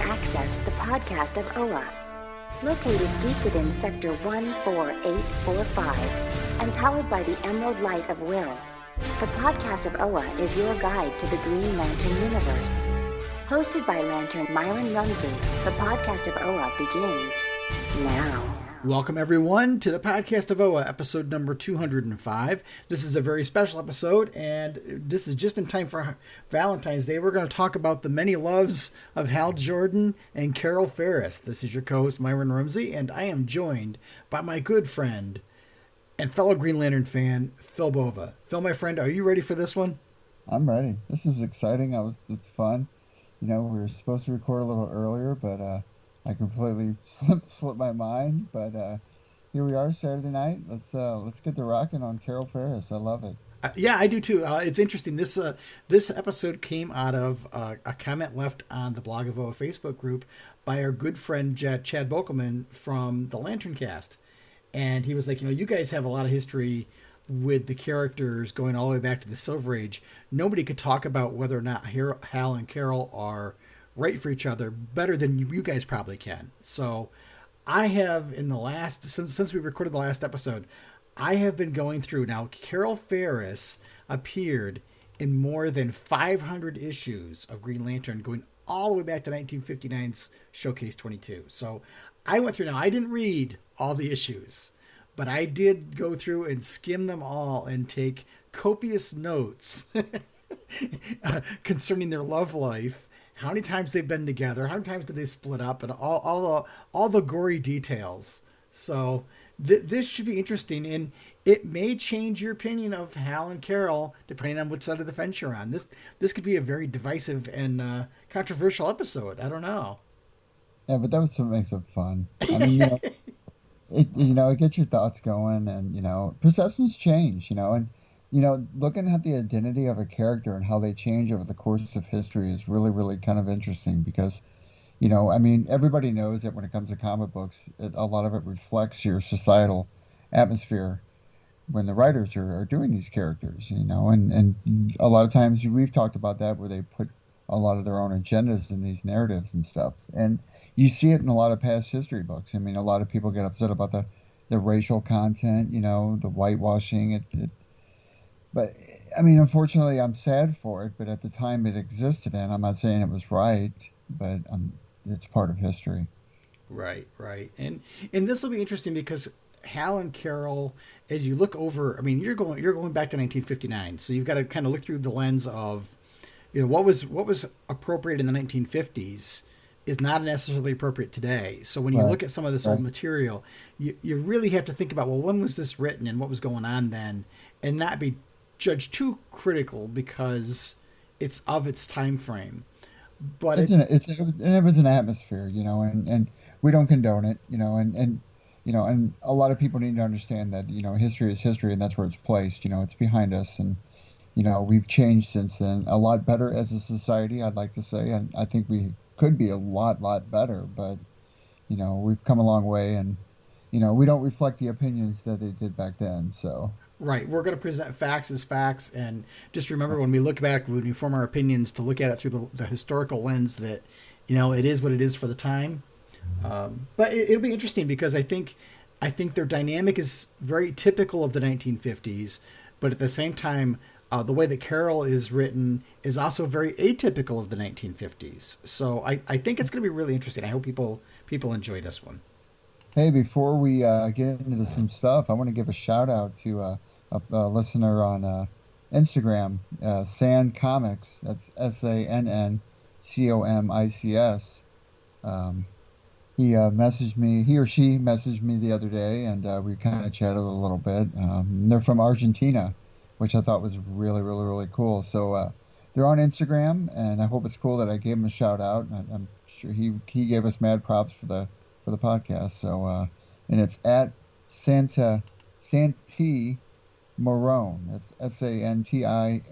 accessed the podcast of OA. Located deep within Sector 14845 and powered by the Emerald Light of Will, the podcast of OA is your guide to the Green Lantern universe. Hosted by Lantern Myron Rumsey, the podcast of OA begins now. Welcome, everyone, to the podcast of OA, episode number 205. This is a very special episode, and this is just in time for Valentine's Day. We're going to talk about the many loves of Hal Jordan and Carol Ferris. This is your co-host, Myron Rumsey, and I am joined by my good friend and fellow Green Lantern fan, Phil Bova. Phil, my friend, are you ready for this one? I'm ready. This is exciting. It's fun. You know, we were supposed to record a little earlier, but I completely slipped my mind, but here we are, Saturday night. Let's get the rocking on Carol Ferris. I love it. Yeah, I do too. It's interesting. This episode came out of a comment left on the Blog of OA Facebook group by our good friend Chad Bokelman from the Lantern Cast, and he was like, you guys have a lot of history with the characters going all the way back to the Silver Age. Nobody could talk about whether or not Hal and Carol are right for each other better than you guys probably can. So I have, in the last, since we recorded the last episode, I have been going through. Now, Carol Ferris appeared in more than 500 issues of Green Lantern, going all the way back to 1959's Showcase 22. So I went through. Now, I didn't read all the issues, but I did go through and skim them all and take copious notes concerning their love life, how many times they've been together, how many times did they split up, and all the gory details. So this should be interesting, and it may change your opinion of Hal and Carol depending on which side of the fence you're on. This could be a very divisive and controversial episode. I don't know. Yeah, but that's what makes it fun. I mean, it gets your thoughts going, and perceptions change, and looking at the identity of a character and how they change over the course of history is really, really kind of interesting because, everybody knows that when it comes to comic books, a lot of it reflects your societal atmosphere when the writers are doing these characters, and a lot of times we've talked about that where they put a lot of their own agendas in these narratives and stuff. And you see it in a lot of past history books. I mean, a lot of people get upset about the racial content, the whitewashing, but, unfortunately, I'm sad for it, but at the time it existed, and I'm not saying it was right, but it's part of history. Right. And this will be interesting because Hal and Carol, as you look over, you're going back to 1959, so you've got to kind of look through the lens of, what was appropriate in the 1950s is not necessarily appropriate today. So when you look at some of this old material, you really have to think about, well, when was this written and what was going on then, and not be judged too critical because it's of its time frame. But it was an atmosphere, and we don't condone it, and a lot of people need to understand that, history is history, and that's where it's placed. It's behind us, and we've changed since then, a lot better as a society, I'd like to say, and I think we could be a lot better, but we've come a long way, and we don't reflect the opinions that they did back then. So right, we're going to present facts as facts, and just remember when we look back, when we form our opinions, to look at it through the historical lens that it is what it is for the time. But it'll be interesting because I think their dynamic is very typical of the 1950s, but at the same time, the way that Carol is written is also very atypical of the 1950s. So I think it's going to be really interesting. I hope people enjoy this one. Hey, before we get into some stuff, I want to give a shout out to a listener on Instagram, Sand Comics. That's SANNCOMICS. He or she messaged me the other day, and we kind of chatted a little bit. They're from Argentina, which I thought was really, really, really cool. So they're on Instagram, and I hope it's cool that I gave them a shout out. I'm sure he gave us mad props for the podcast. So and it's at Santi Morone. That's SANTIMORONE.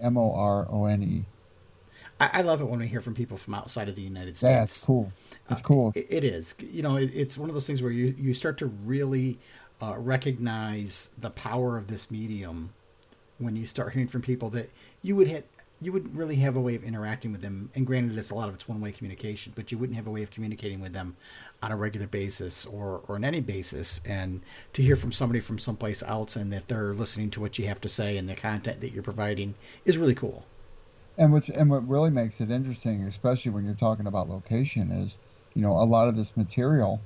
I love it when we hear from people from outside of the United States. That's cool. It's cool. It is. It's one of those things where you start to really recognize the power of this medium when you start hearing from people that you would you wouldn't really have a way of interacting with them. And granted, it's a lot of it's one-way communication, but you wouldn't have a way of communicating with them on a regular basis or on any basis. And to hear from somebody from someplace else and that they're listening to what you have to say and the content that you're providing is really cool. And what really makes it interesting, especially when you're talking about location, is, a lot of this material,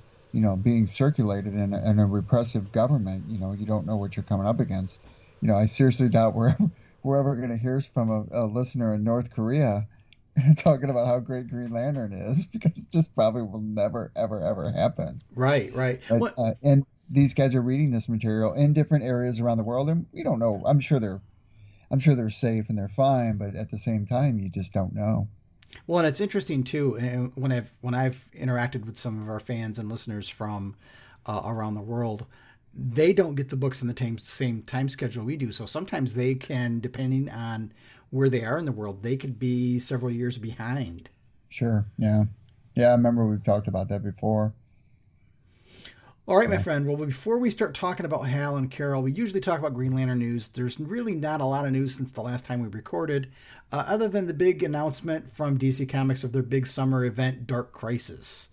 being circulated in a repressive government. You don't know what you're coming up against. I seriously doubt we're ever going to hear from a listener in North Korea talking about how great Green Lantern is, because it just probably will never, ever, ever happen. Right, right. But, and these guys are reading this material in different areas around the world, and we don't know. I'm sure they're safe and they're fine, but at the same time, you just don't know. Well, and it's interesting too. And when I've interacted with some of our fans and listeners from around the world, they don't get the books in the same time schedule we do. So sometimes they can, depending on where they are in the world, they could be several years behind. Sure. Yeah. Yeah. I remember we've talked about that before. All right, my friend. Well, before we start talking about Hal and Carol, we usually talk about Green Lantern news. There's really not a lot of news since the last time we recorded, other than the big announcement from DC Comics of their big summer event, Dark Crisis.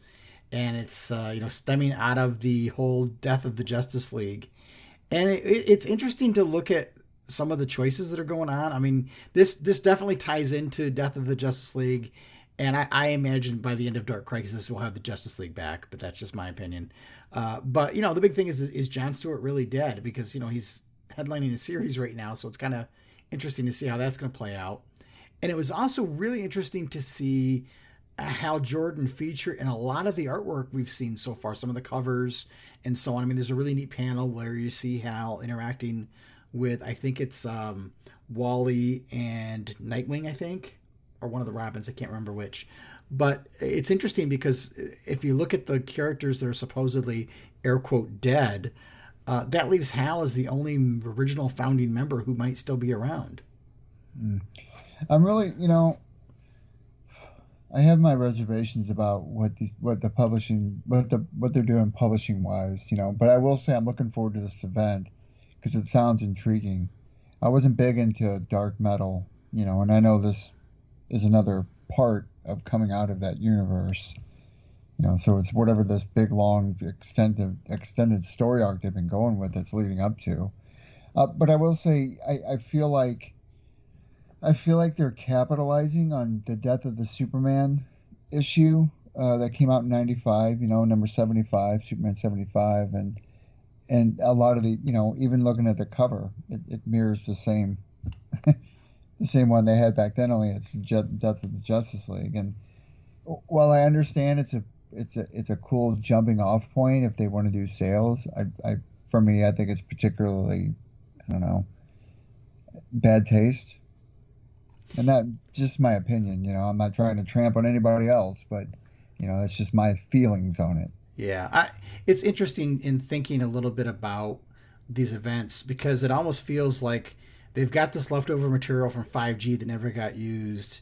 And it's, stemming out of the whole death of the Justice League. And it's interesting to look at some of the choices that are going on. I mean, this definitely ties into Death of the Justice League. And I imagine by the end of Dark Crisis, we'll have the Justice League back, but that's just my opinion. But the big thing is John Stewart really dead? Because, he's headlining a series right now. So it's kind of interesting to see how that's going to play out. And it was also really interesting to see Hal Jordan feature in a lot of the artwork we've seen so far, some of the covers and so on. I mean, there's a really neat panel where you see Hal interacting with, I think it's Wally and Nightwing, I think, or one of the Robins. I can't remember which. But it's interesting because if you look at the characters that are supposedly, air quote, dead, that leaves Hal as the only original founding member who might still be around. I'm really, I have my reservations about what they're doing publishing wise, But I will say I'm looking forward to this event because it sounds intriguing. I wasn't big into dark metal, and I know this is another part of coming out of that universe. So it's whatever this big, long, extended story arc they've been going with that's leading up to. But I will say I feel like they're capitalizing on the death of the Superman issue that came out in '95. Number 75, Superman 75, and a lot of the even looking at the cover, it mirrors the same the same one they had back then. Only it's death of the Justice League. And while I understand it's a cool jumping off point if they want to do sales, for me I think it's particularly, I don't know, bad taste. And that's just my opinion, I'm not trying to tramp on anybody else, but, that's just my feelings on it. Yeah. It's interesting in thinking a little bit about these events because it almost feels like they've got this leftover material from 5G that never got used,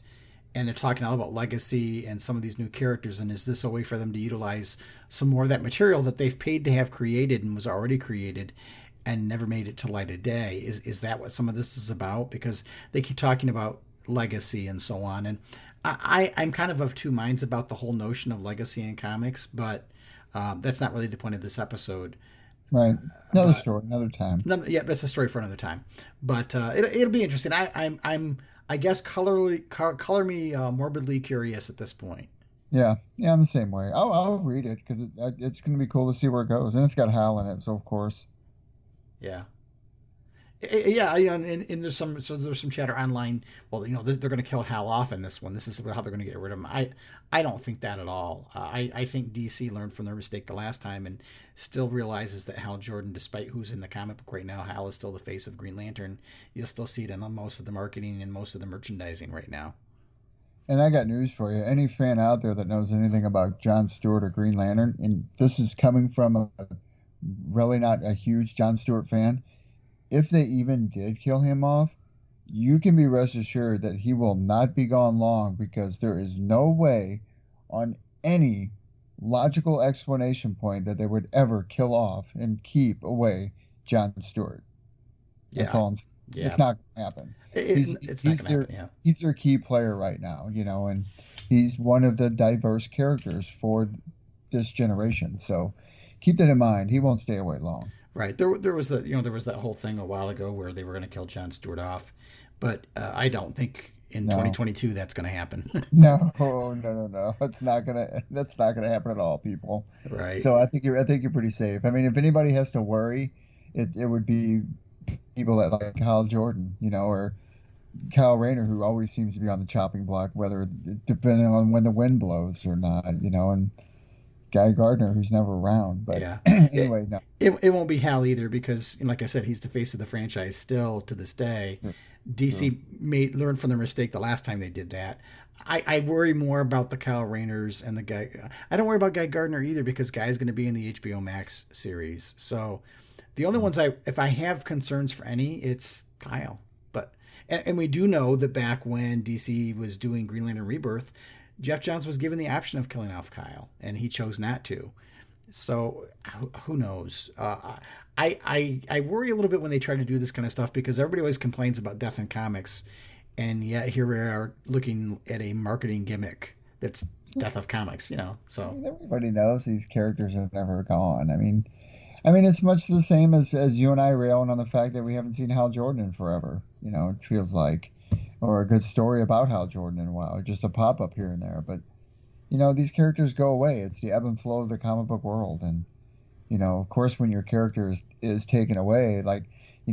and they're talking all about legacy and some of these new characters, and is this a way for them to utilize some more of that material that they've paid to have created and was already created and never made it to light of day? Is that what some of this is about? Because they keep talking about legacy and so on, and I'm kind of two minds about the whole notion of legacy in comics, but that's not really the point of this episode. Right, another story, another time. Yeah, that's a story for another time. But it'll be interesting. I guess color me morbidly curious at this point. Yeah, I'm the same way. I'll read it because it's going to be cool to see where it goes, and it's got Hal in it, so of course. Yeah. Yeah, and there's some chatter online. Well, they're going to kill Hal off in this one. This is how they're going to get rid of him. I don't think that at all. I think DC learned from their mistake the last time and still realizes that Hal Jordan, despite who's in the comic book right now, Hal is still the face of Green Lantern. You'll still see it in most of the marketing and most of the merchandising right now. And I got news for you. Any fan out there that knows anything about John Stewart or Green Lantern, and this is coming from a really not a huge John Stewart fan, if they even did kill him off, you can be rest assured that he will not be gone long, because there is no way on any logical explanation point that they would ever kill off and keep away John Stewart. That's all I'm saying. Yeah. It's not going to happen. It's not going to happen, yeah. He's their key player right now, and he's one of the diverse characters for this generation. So keep that in mind. He won't stay away long. Right. There was that whole thing a while ago where they were going to kill Jon Stewart off, but I don't think in 2022 that's going to happen. No. That's not gonna happen at all, people. Right. So I think you're pretty safe. I mean, if anybody has to worry, it would be people like Hal Jordan, or Kyle Rayner, who always seems to be on the chopping block, whether depending on when the wind blows or not, and Guy Gardner, who's never around. But yeah. Anyway, no. It won't be Hal either because, like I said, he's the face of the franchise still to this day. DC may learn from their mistake the last time they did that. I worry more about the Kyle Rayners and the guy. I don't worry about Guy Gardner either because Guy's going to be in the HBO Max series. So the only ones if I have concerns for any, it's Kyle. But and we do know that back when DC was doing Green Lantern Rebirth, Jeff Johns was given the option of killing off Kyle, and he chose not to. So who knows? I worry a little bit when they try to do this kind of stuff because everybody always complains about death in comics, and yet here we are looking at a marketing gimmick that's death of comics. So everybody knows these characters are never gone. I mean, it's much the same as you and I railing on the fact that we haven't seen Hal Jordan in forever. It feels like, or a good story about Hal Jordan in a while, just a pop up here and there, but. These characters go away. It's the ebb and flow of the comic book world. And, of course, when your character is taken away, like,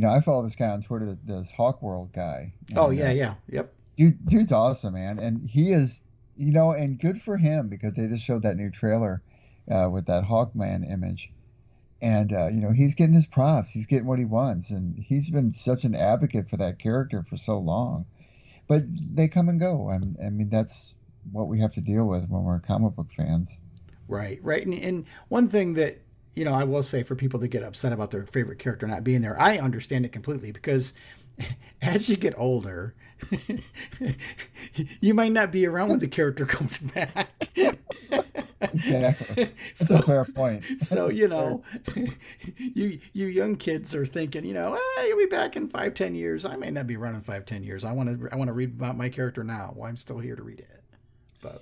I follow this guy on Twitter, this Hawk World guy. And, yeah. Yep. Dude's awesome, man. And he is, and good for him because they just showed that new trailer with that Hawkman image. And, he's getting his props. He's getting what he wants. And he's been such an advocate for that character for so long. But they come and go. I mean, that's what we have to deal with when we're comic book fans. Right. And one thing that, I will say for people to get upset about their favorite character not being there, I understand it completely because as you get older, you might not be around when the character comes back. Exactly. That's a fair point. So, you young kids are thinking, you'll be back in 5-10 years. I may not be running 5-10 years. I want to read about my character now. Well, I'm still here to read it. But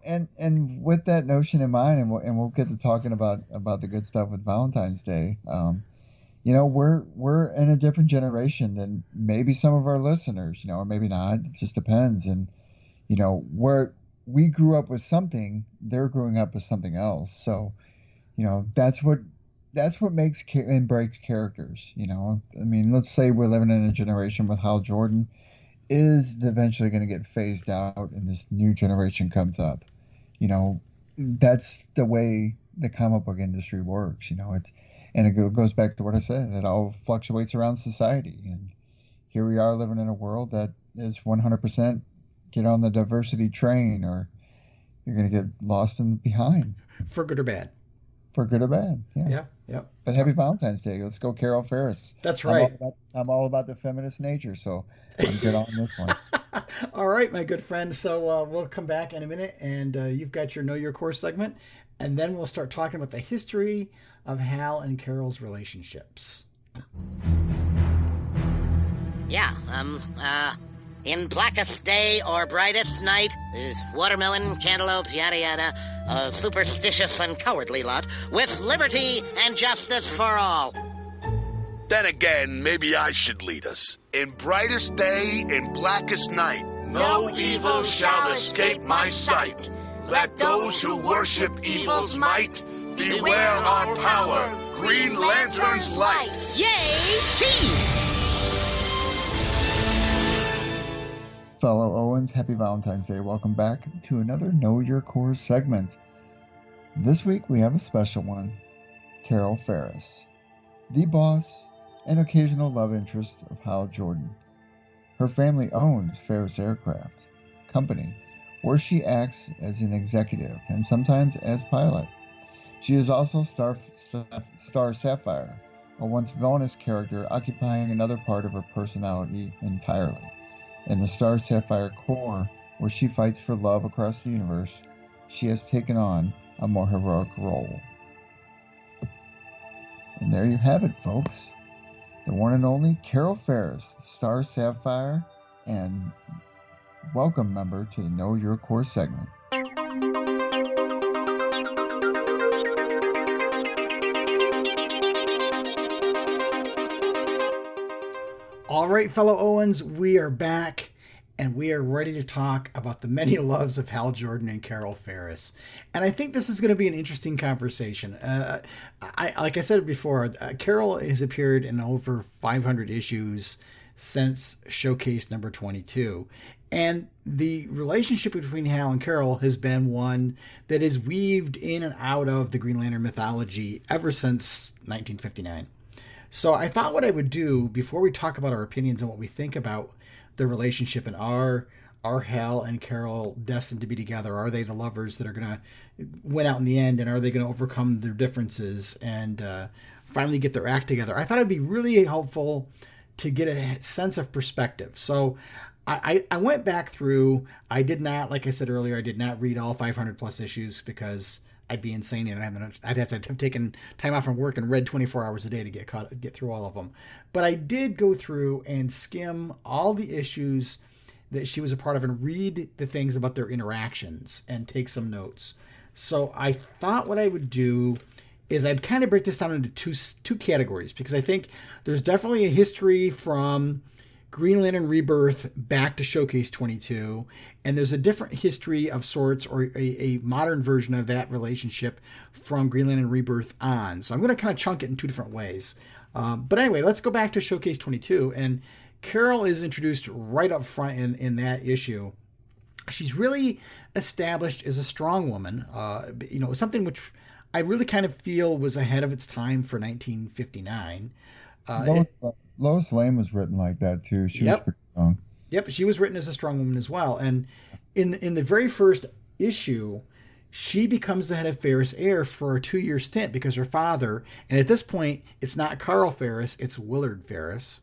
and with that notion in mind, and we'll get to talking about the good stuff with Valentine's Day. We're in a different generation than maybe some of our listeners, or maybe not. It just depends. And where we grew up with something, they're growing up with something else. So, that's what makes and breaks characters. Let's say we're living in a generation with Hal Jordan. Is eventually going to get phased out and this new generation comes up. That's the way the comic book industry works. It goes back to what I said. It all fluctuates around society. And here we are living in a world that is 100% get on the diversity train or you're going to get lost behind. For good or bad. For good or bad, yeah. Yep. But happy Valentine's Day. Let's go Carol Ferris. That's right. I'm all about the feminist nature, so I'm good on this one. All right, my good friend. So we'll come back in a minute, and you've got your Know Your Core segment, and then we'll start talking about the history of Hal and Carol's relationships. In blackest day or brightest night, watermelon, cantaloupe, yada yada, a superstitious and cowardly lot, with liberty and justice for all. Then again, maybe I should lead us. In brightest day, in blackest night, no evil shall escape my sight. Let those who worship evil's might beware our power, Green Lantern's light. Yay, team! Fellow Owens, happy Valentine's Day. Welcome back to another Know Your Core segment. This week we have a special one, Carol Ferris, the boss and occasional love interest of Hal Jordan. Her family owns Ferris Aircraft Company, where she acts as an executive and sometimes as pilot. She is also Star Sapphire, a once villainous character occupying another part of her personality entirely. In the Star Sapphire Corps, where she fights for love across the universe, she has taken on a more heroic role. And there you have it, folks. the one and only Carol Ferris, the Star Sapphire, and welcome member to the Know Your Core segment. All right, fellow Owens, we are back, and we are ready to talk about the many loves of Hal Jordan and Carol Ferris. And I think this is going to be an interesting conversation. Like I said before, Carol has appeared in over 500 issues since Showcase number 22. And the relationship between Hal and Carol has been one that is weaved in and out of the Green Lantern mythology ever since 1959. So I thought what I would do before we talk about our opinions and what we think about the relationship and are Hal and Carol destined to be together? Are they the lovers that are going to win out in the end, and are they going to overcome their differences and finally get their act together? I thought it'd be really helpful to get a sense of perspective. So I went back through. I did not, like I said earlier, I did not read all 500 plus issues because I'd be insane, and I'd have to have taken time off from work and read 24 hours a day to get through all of them. But I did go through and skim all the issues that she was a part of and read the things about their interactions and take some notes. So I thought what I would do is I'd kind of break this down into two categories, because I think there's definitely a history from Green Lantern Rebirth back to Showcase 22, and there's a different history of sorts, or a modern version of that relationship from Green Lantern Rebirth on. So I'm going to kind of chunk it in two different ways. But anyway, let's go back to Showcase 22, and Carol is introduced right up front in that issue. She's really established as a strong woman, something which I really kind of feel was ahead of its time for 1959. Lois Lane was written like that too. She was pretty strong. Yep, she was written as a strong woman as well. And in the very first issue, she becomes the head of Ferris Air for a 2-year stint because her father, and at this point, it's not Carl Ferris, it's Willard Ferris.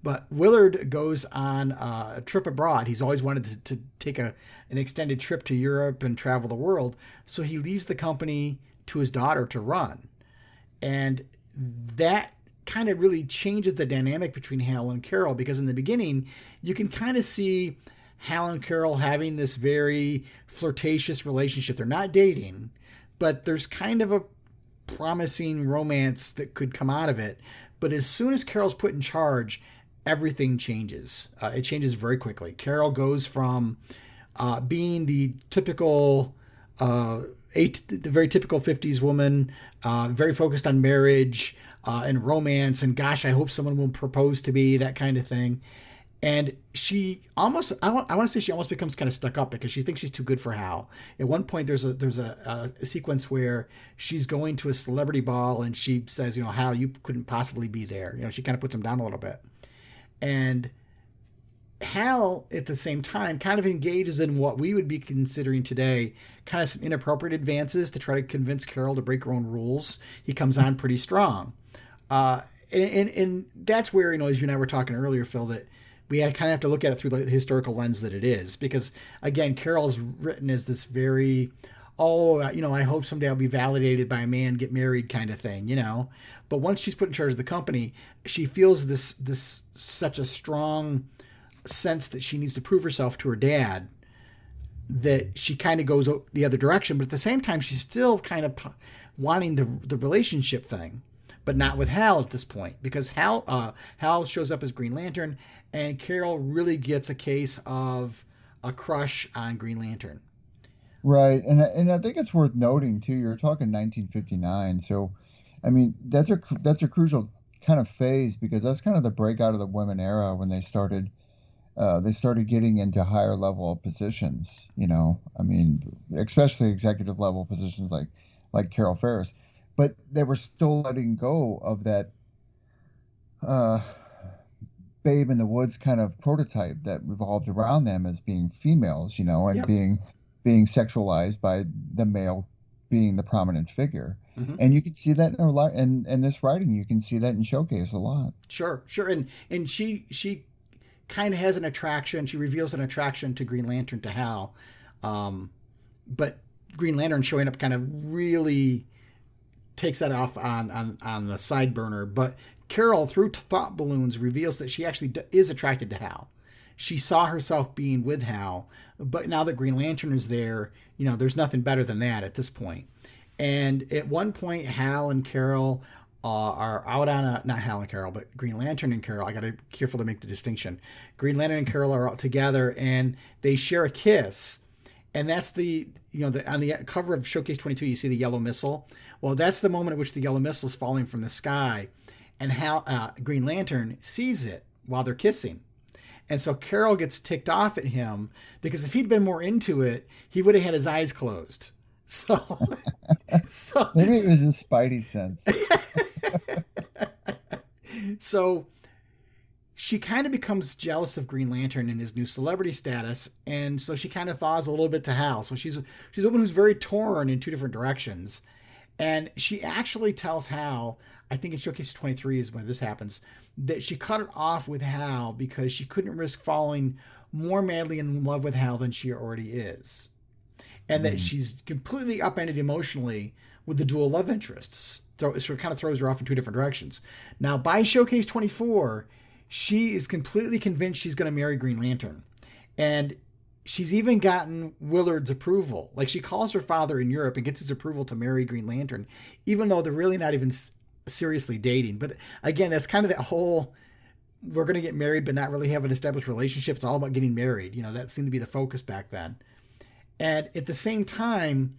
But Willard goes on a trip abroad. He's always wanted to take an extended trip to Europe and travel the world. So he leaves the company to his daughter to run. And that kind of really changes the dynamic between Hal and Carol, because in the beginning you can kind of see Hal and Carol having this very flirtatious relationship. They're not dating, but there's kind of a promising romance that could come out of it. But as soon as Carol's put in charge, everything changes. It changes very quickly. Carol goes from being the typical the very typical 50s woman, very focused on marriage and romance, and gosh, I hope someone will propose to me, that kind of thing. And she almost, I want to say she almost becomes kind of stuck up because she thinks she's too good for Hal. At one point, there's a sequence where she's going to a celebrity ball and she says, Hal, you couldn't possibly be there. She kind of puts him down a little bit. And Hal, at the same time, kind of engages in what we would be considering today kind of some inappropriate advances to try to convince Carol to break her own rules. He comes on pretty strong. And that's where, as you and I were talking earlier, Phil, that we kind of have to look at it through the historical lens that it is. Because, again, Carol's written as this very, I hope someday I'll be validated by a man, get married kind of thing, But once she's put in charge of the company, she feels this such a strong sense that she needs to prove herself to her dad that she kind of goes the other direction. But at the same time, she's still kind of wanting the relationship thing, but not with Hal at this point, because Hal shows up as Green Lantern, and Carol really gets a case of a crush on Green Lantern. Right, and I think it's worth noting too. You're talking 1959, so I mean that's a crucial kind of phase, because that's kind of the breakout of the women era when they started getting into higher level positions. I mean, especially executive level positions like Carol Ferris. But they were still letting go of that babe in the woods kind of prototype that revolved around them as being females, and Yep. being sexualized by the male being the prominent figure. Mm-hmm. And you can see that in a lot in this writing. You can see that in Showcase a lot. Sure. And she kind of has an attraction. She reveals an attraction to Green Lantern to Hal, but Green Lantern showing up kind of really takes that off on the side burner. But Carol, through thought balloons, reveals that she actually is attracted to Hal. She saw herself being with Hal, but now that Green Lantern is there, there's nothing better than that at this point. And at one point, Hal and Carol are out on not Hal and Carol, but Green Lantern and Carol. I got to be careful to make the distinction. Green Lantern and Carol are out together, and they share a kiss. And that's on the cover of Showcase 22, you see the yellow missile. Well, that's the moment at which the yellow missile is falling from the sky, and Green Lantern sees it while they're kissing. And so Carol gets ticked off at him because if he'd been more into it, he would have had his eyes closed. So maybe it was his spidey sense. So she kind of becomes jealous of Green Lantern and his new celebrity status, and so she kind of thaws a little bit to Hal. So she's a woman who's very torn in two different directions, and she actually tells Hal, I think in Showcase 23 is when this happens, that she cut it off with Hal because she couldn't risk falling more madly in love with Hal than she already is, and that she's completely upended emotionally with the dual love interests. So it kind of throws her off in two different directions. Now, by Showcase 24, she is completely convinced she's going to marry Green Lantern. And she's even gotten Willard's approval. Like, she calls her father in Europe and gets his approval to marry Green Lantern, even though they're really not even seriously dating. But again, that's kind of that whole, we're going to get married but not really have an established relationship. It's all about getting married. That seemed to be the focus back then. And at the same time,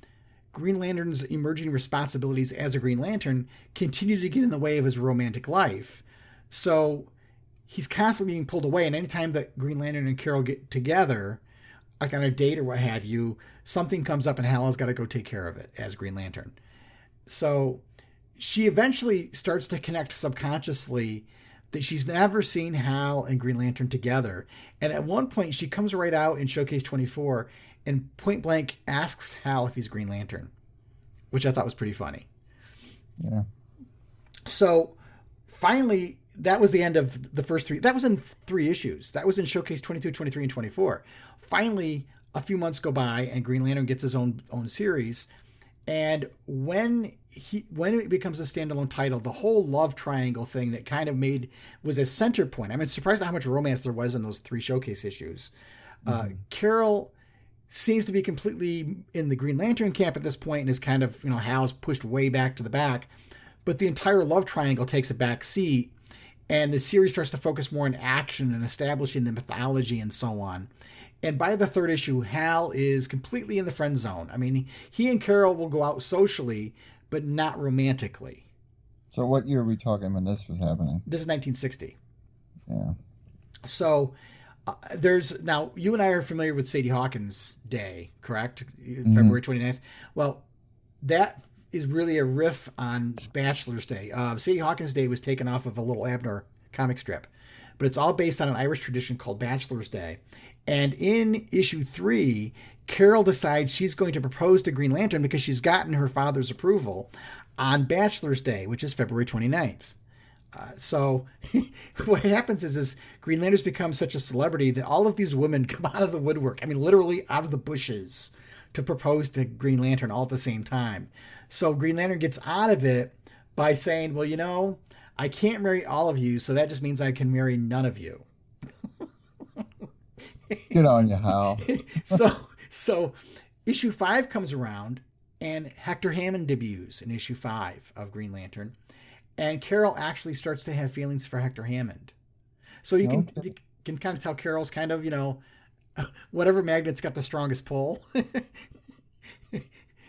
Green Lantern's emerging responsibilities as a Green Lantern continue to get in the way of his romantic life. So he's constantly being pulled away. And anytime that Green Lantern and Carol get together, like on a date or what have you, something comes up and Hal has got to go take care of it as Green Lantern. So she eventually starts to connect subconsciously that she's never seen Hal and Green Lantern together. And at one point, she comes right out in Showcase 24 and point blank asks Hal if he's Green Lantern, which I thought was pretty funny. Yeah. So finally, that was the end of the first three. That was in 3 issues. That was in Showcase 22, 23, and 24. Finally, a few months go by and Green Lantern gets his own series. And when it becomes a standalone title, the whole love triangle thing that kind of was a center point. I mean, surprised at how much romance there was in those 3 Showcase issues. Carol seems to be completely in the Green Lantern camp at this point and is kind of, Hal's pushed way back to the back. But the entire love triangle takes a back seat, and the series starts to focus more on action and establishing the mythology and so on. And by the 3rd issue, Hal is completely in the friend zone. I mean, he and Carol will go out socially, but not romantically. So what year are we talking when this was happening? This is 1960. Yeah. So now you and I are familiar with Sadie Hawkins' Day, correct? February 29th. Well, that is really a riff on Bachelor's Day. Sadie Hawkins' Day was taken off of a Little Abner comic strip, but it's all based on an Irish tradition called Bachelor's Day. And in issue 3, Carol decides she's going to propose to Green Lantern because she's gotten her father's approval on Bachelor's Day, which is February 29th. So what happens is Green Lantern's become such a celebrity that all of these women come out of the woodwork. I mean, literally out of the bushes to propose to Green Lantern all at the same time. So Green Lantern gets out of it by saying, well, I can't marry all of you, so that just means I can marry none of you. Good on you, Hal. So issue 5 comes around, and Hector Hammond debuts in issue 5 of Green Lantern. And Carol actually starts to have feelings for Hector Hammond. So you can kind of tell Carol's kind of, whatever magnet's got the strongest pull.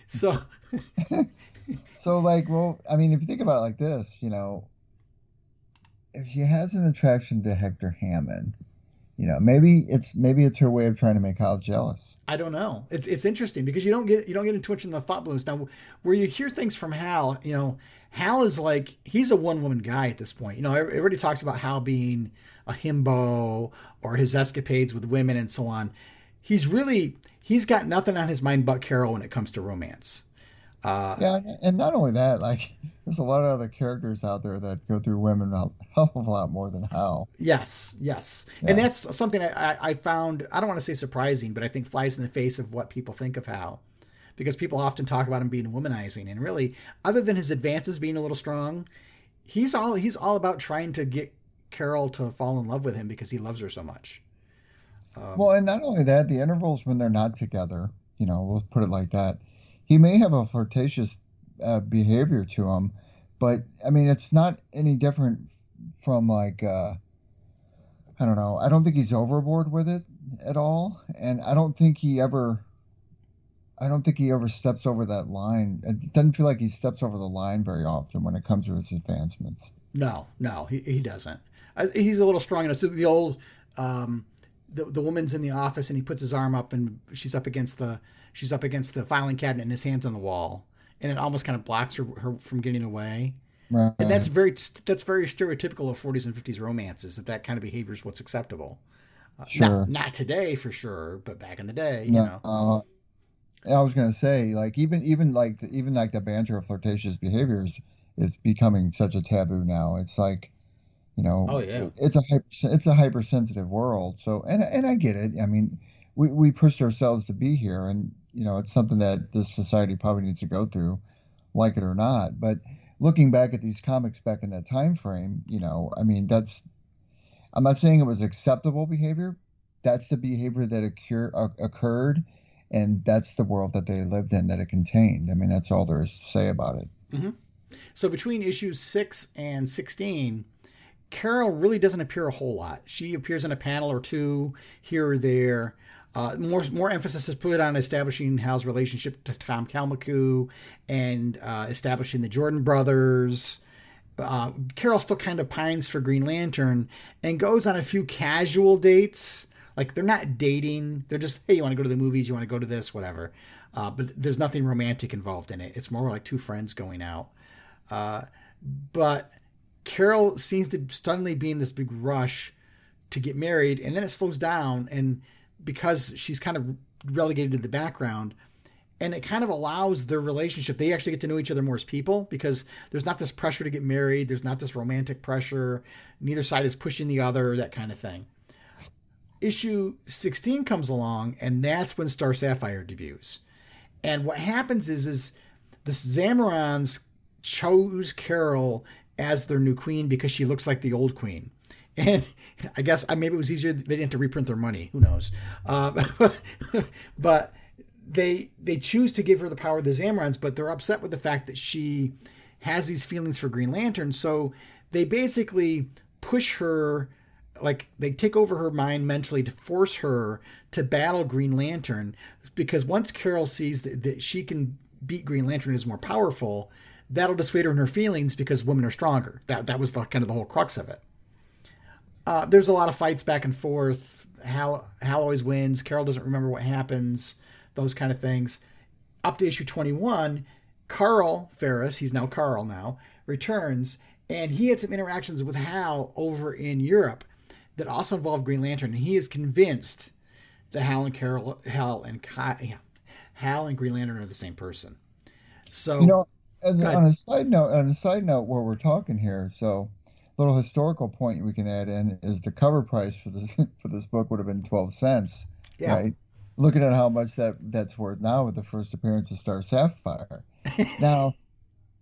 So I mean, if you think about it like this, if she has an attraction to Hector Hammond, maybe it's her way of trying to make Hal jealous. I don't know. It's interesting because you don't get into much in the thought balloons. Now, where you hear things from Hal, Hal is like, he's a one-woman guy at this point. Everybody talks about Hal being a himbo or his escapades with women and so on. He's got nothing on his mind but Carol when it comes to romance. Yeah, and not only that, there's a lot of other characters out there that go through women a hell of a lot more than Hal. Yes. Yeah. And that's something I found, I don't want to say surprising, but I think flies in the face of what people think of Hal. Because people often talk about him being womanizing. And really, other than his advances being a little strong, he's all about trying to get Carol to fall in love with him because he loves her so much. Well, and not only that, the intervals when they're not together, we'll put it like that. He may have a flirtatious behavior to him, but I mean, it's not any different from like, I don't know. I don't think he's overboard with it at all, and I don't think he ever steps over that line. It doesn't feel like he steps over the line very often when it comes to his advancements. No, he doesn't. He's a little strong enough. So the old, the woman's in the office and he puts his arm up and she's up against the filing cabinet and his hand's on the wall, and it almost kind of blocks her from getting away. Right. And that's very stereotypical of 40s and 50s romances, that kind of behavior is what's acceptable. Sure. Not today for sure, but back in the day, I was gonna say, like even like the banter of flirtatious behaviors is becoming such a taboo now. It's like, Oh yeah. it's a hypersensitive world. So and I get it. I mean, we pushed ourselves to be here, and it's something that this society probably needs to go through, like it or not. But looking back at these comics back in that time frame, I mean, I'm not saying it was acceptable behavior. That's the behavior that occurred, and that's the world that they lived in, that it contained. I mean, that's all there is to say about it. Mm-hmm. So between issues 6 and 16, Carol really doesn't appear a whole lot. She appears in a panel or two here or there. More emphasis is put on establishing Hal's relationship to Tom Kalmaku and establishing the Jordan brothers. Carol still kind of pines for Green Lantern and goes on a few casual dates. Like, they're not dating. They're just, hey, you want to go to the movies? You want to go to this? Whatever. But there's nothing romantic involved in it. It's more like two friends going out. But Carol seems to suddenly be in this big rush to get married, and then it slows down, and because she's kind of relegated to the background, and it kind of allows their relationship. They actually get to know each other more as people because there's not this pressure to get married. There's not this romantic pressure. Neither side is pushing the other, that kind of thing. Issue 16 comes along, and that's when Star Sapphire debuts. And what happens is the Zamorans chose Carol as their new queen because she looks like the old queen. And I guess maybe it was easier. They didn't have to reprint their money. Who knows? But they choose to give her the power of the Zamorans, but they're upset with the fact that she has these feelings for Green Lantern. So they basically push her, like they take over her mind mentally to force her to battle Green Lantern, because once Carol sees that she can beat Green Lantern and is more powerful, that'll dissuade her in her feelings because women are stronger. That was kind of the whole crux of it. There's a lot of fights back and forth. Hal always wins. Carol doesn't remember what happens. Those kind of things. Up to issue 21, Carl Ferris, he's now Carl now, returns, and he had some interactions with Hal over in Europe that also involved Green Lantern. And he is convinced that Hal and Green Lantern are the same person. So, on a side note, where we're talking here, so a little historical point we can add in is the cover price for this book would have been 12 cents. Yeah. Right? Looking at how much that's worth now with the first appearance of Star Sapphire. Now,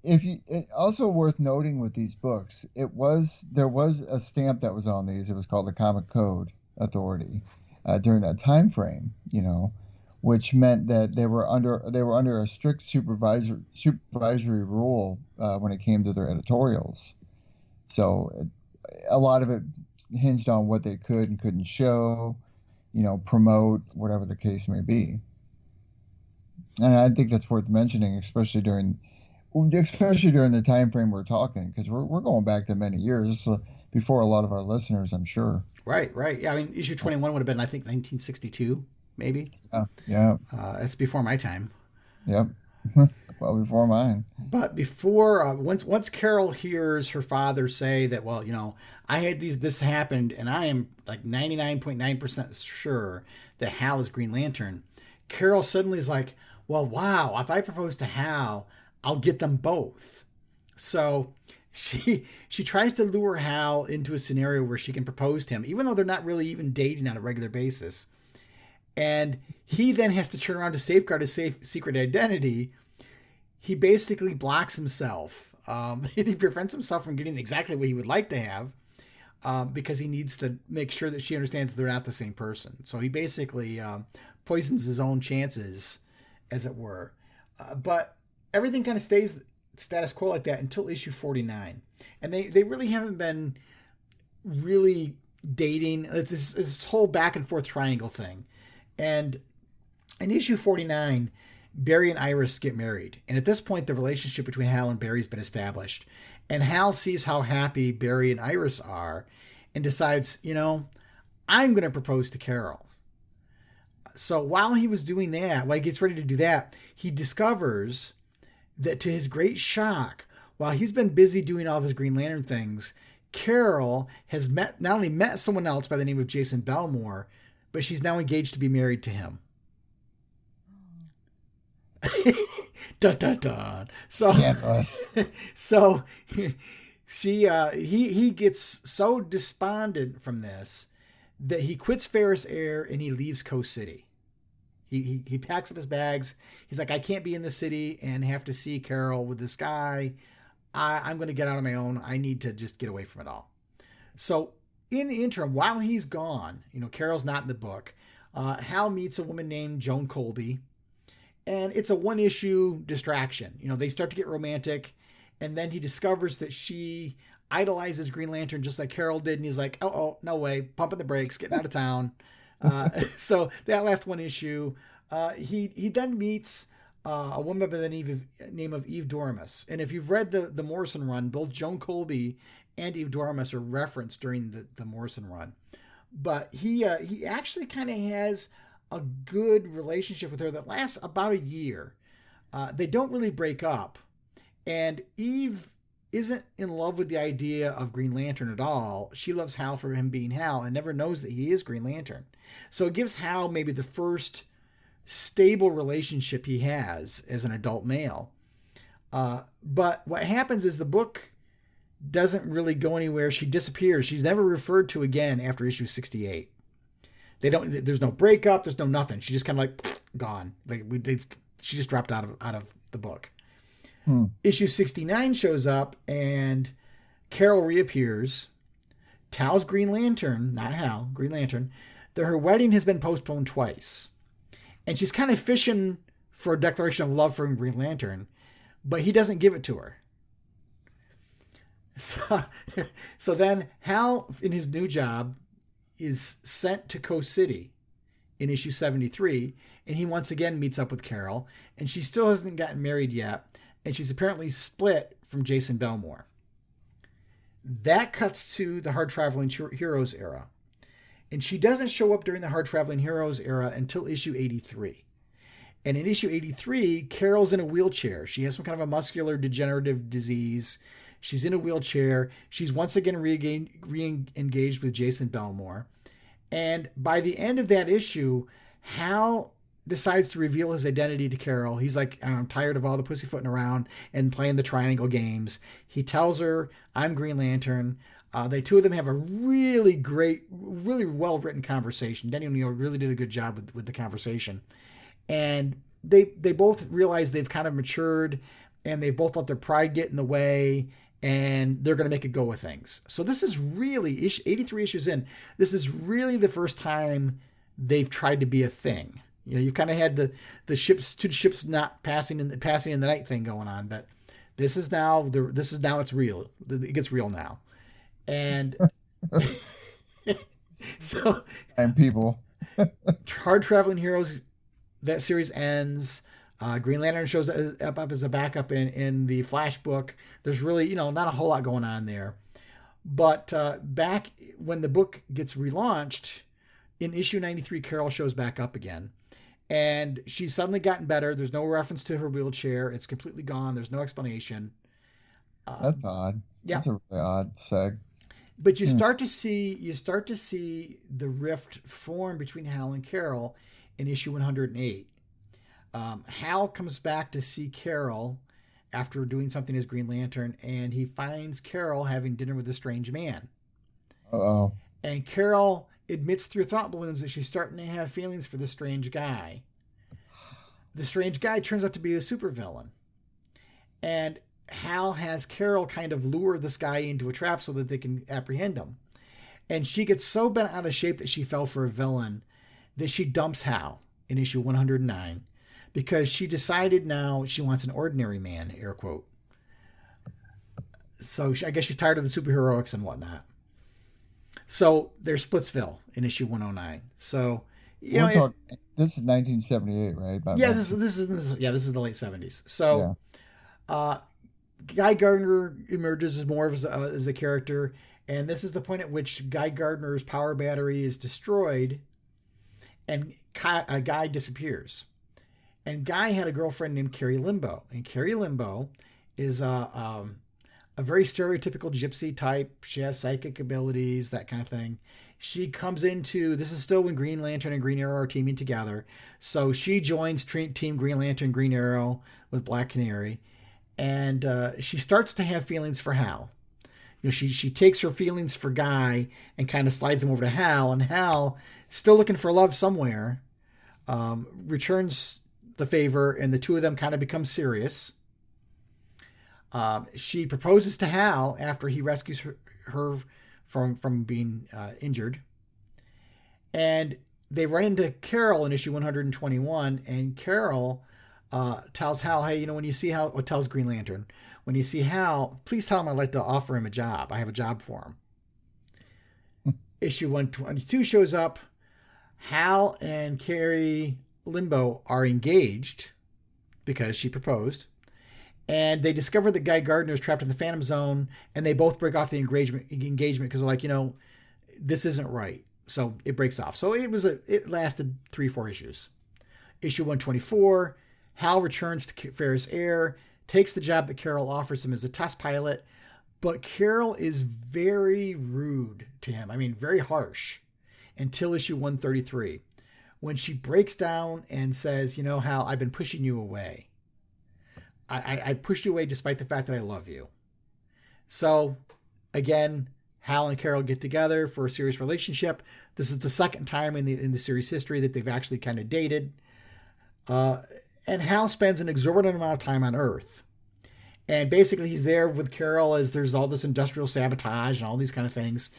it's also worth noting with these books, there was a stamp that was on these. It was called the Comic Code Authority during that time frame, which meant that they were under a strict supervisory rule when it came to their editorials. So a lot of it hinged on what they could and couldn't show, promote, whatever the case may be. And I think that's worth mentioning, especially during the time frame we're talking, because we're going back to many years before a lot of our listeners, I'm sure. Right. Yeah, I mean, issue 21 would have been, I think, 1962, maybe. Yeah. That's before my time. Yep. Well, before mine. But before, once Carol hears her father say that, well, I had this happened, and I am like 99.9% sure that Hal is Green Lantern, Carol suddenly is like, well, wow, if I propose to Hal, I'll get them both. So she tries to lure Hal into a scenario where she can propose to him, even though they're not really even dating on a regular basis. And he then has to turn around to safeguard his secret identity. He basically blocks himself And he prevents himself from getting exactly what he would like to have because he needs to make sure that she understands they're not the same person. So he basically poisons his own chances, as it were. But everything kind of stays status quo like that until issue 49. And they really haven't been really dating. It's this whole back and forth triangle thing. And in issue 49, Barry and Iris get married. And at this point, the relationship between Hal and Barry's been established. And Hal sees how happy Barry and Iris are and decides, I'm going to propose to Carol. So while he was doing that, while he gets ready to do that, he discovers that, to his great shock, while he's been busy doing all of his Green Lantern things, Carol has not only met someone else by the name of Jason Belmore, but she's now engaged to be married to him. Dun, dun, dun. So he gets so despondent from this that he quits Ferris Air and he leaves Coast City. He packs up his bags. He's like, I can't be in the city and have to see Carol with this guy. I'm going to get out on my own. I need to just get away from it all. So in the interim, while he's gone, Carol's not in the book. Hal meets a woman named Joan Colby, and it's a one-issue distraction. They start to get romantic, and then he discovers that she idolizes Green Lantern just like Carol did, and he's like, oh, no way, pumping the brakes, getting out of town. So that last one issue, he then meets a woman by the name of Eve Dormus. And if you've read the Morrison run, both Joan Colby and Eve Dormus are referenced during the Morrison run. But he actually kind of has a good relationship with her that lasts about a year. They don't really break up. And Eve isn't in love with the idea of Green Lantern at all. She loves Hal for him being Hal and never knows that he is Green Lantern. So it gives Hal maybe the first stable relationship he has as an adult male. But what happens is the book doesn't really go anywhere. She disappears. She's never referred to again after issue 68. There's no breakup. There's no nothing. She just kind of like gone. She just dropped out of the book. Issue 69 shows up and Carol reappears, tells Green Lantern, not Hal, Green Lantern, that her wedding has been postponed twice. And she's kind of fishing for a declaration of love from Green Lantern, but he doesn't give it to her. So then Hal, in his new job, is sent to Coast City in issue 73, and he once again meets up with Carol, and she still hasn't gotten married yet, and she's apparently split from Jason Belmore. That cuts to the Hard Traveling Heroes era. And she doesn't show up during the Hard Traveling Heroes era until issue 83. And in issue 83, Carol's in a wheelchair. She has some kind of a muscular degenerative disease. She's in a wheelchair. She's once again re-engaged with Jason Belmore. And by the end of that issue, Hal decides to reveal his identity to Carol. He's like, I'm tired of all the pussyfooting around and playing the triangle games. He tells her, I'm Green Lantern. The two of them have a really great, really well-written conversation. Denny O'Neil really did a good job with the conversation. And they both realize they've kind of matured, and they've both let their pride get in the way, and they're going to make a go of things. So this is really, 83 issues in, this is really the first time they've tried to be a thing. You kind of had the ships, two ships not passing in the night thing going on, but this is now it's real. It gets real now. And so, and people, Hard Traveling Heroes, that series ends. Green Lantern shows up as a backup in the Flash book. There's really, not a whole lot going on there. But back when the book gets relaunched in issue 93, Carol shows back up again. And she's suddenly gotten better. There's no reference to her wheelchair. It's completely gone. There's no explanation. That's odd. Yeah. That's a really odd seg. But you start to see the rift form between Hal and Carol in issue 108. Hal comes back to see Carol after doing something as Green Lantern, and he finds Carol having dinner with a strange man. Uh-oh. And Carol admits through thought balloons that she's starting to have feelings for the strange guy. The strange guy turns out to be a supervillain. And Hal has Carol kind of lure this guy into a trap so that they can apprehend him. And she gets so bent out of shape that she fell for a villain that she dumps Hal in issue 109 because she decided now she wants an ordinary man, air quote. So I guess she's tired of the superheroics and whatnot. So there's Splitsville in issue 109. So, this is 1978, right? Yeah, this is the late 70s. So, Guy Gardner emerges as more as a character, and this is the point at which Guy Gardner's power battery is destroyed, and Guy disappears. And Guy had a girlfriend named Carrie Limbo, and Carrie Limbo is a very stereotypical gypsy type. She has psychic abilities, that kind of thing. She comes into, this is still when Green Lantern and Green Arrow are teaming together. So she joins Team Green Lantern, Green Arrow with Black Canary. And she starts to have feelings for Hal. She takes her feelings for Guy and kind of slides them over to Hal. And Hal, still looking for love somewhere, returns the favor, and the two of them kind of become serious. She proposes to Hal after he rescues her from being injured. And they run into Carol in issue 121, and Carol tells Hal, hey, when you see Hal, tells Green Lantern, when you see Hal, please tell him I'd like to offer him a job. I have a job for him. Issue 122 shows up. Hal and Carrie Limbo are engaged because she proposed. And they discover that Guy Gardner is trapped in the Phantom Zone, and they both break off the engagement because they're like, this isn't right. So it breaks off. So it lasted 3-4 issues. Issue 124, Hal returns to Ferris Air, takes the job that Carol offers him as a test pilot, but Carol is very rude to him. I mean, very harsh, until issue 133, when she breaks down and says, Hal, I've been pushing you away. I pushed you away despite the fact that I love you. So, again, Hal and Carol get together for a serious relationship. This is the second time in the series history that they've actually kind of dated. And Hal spends an exorbitant amount of time on Earth. And basically he's there with Carol as there's all this industrial sabotage and all these kind of things.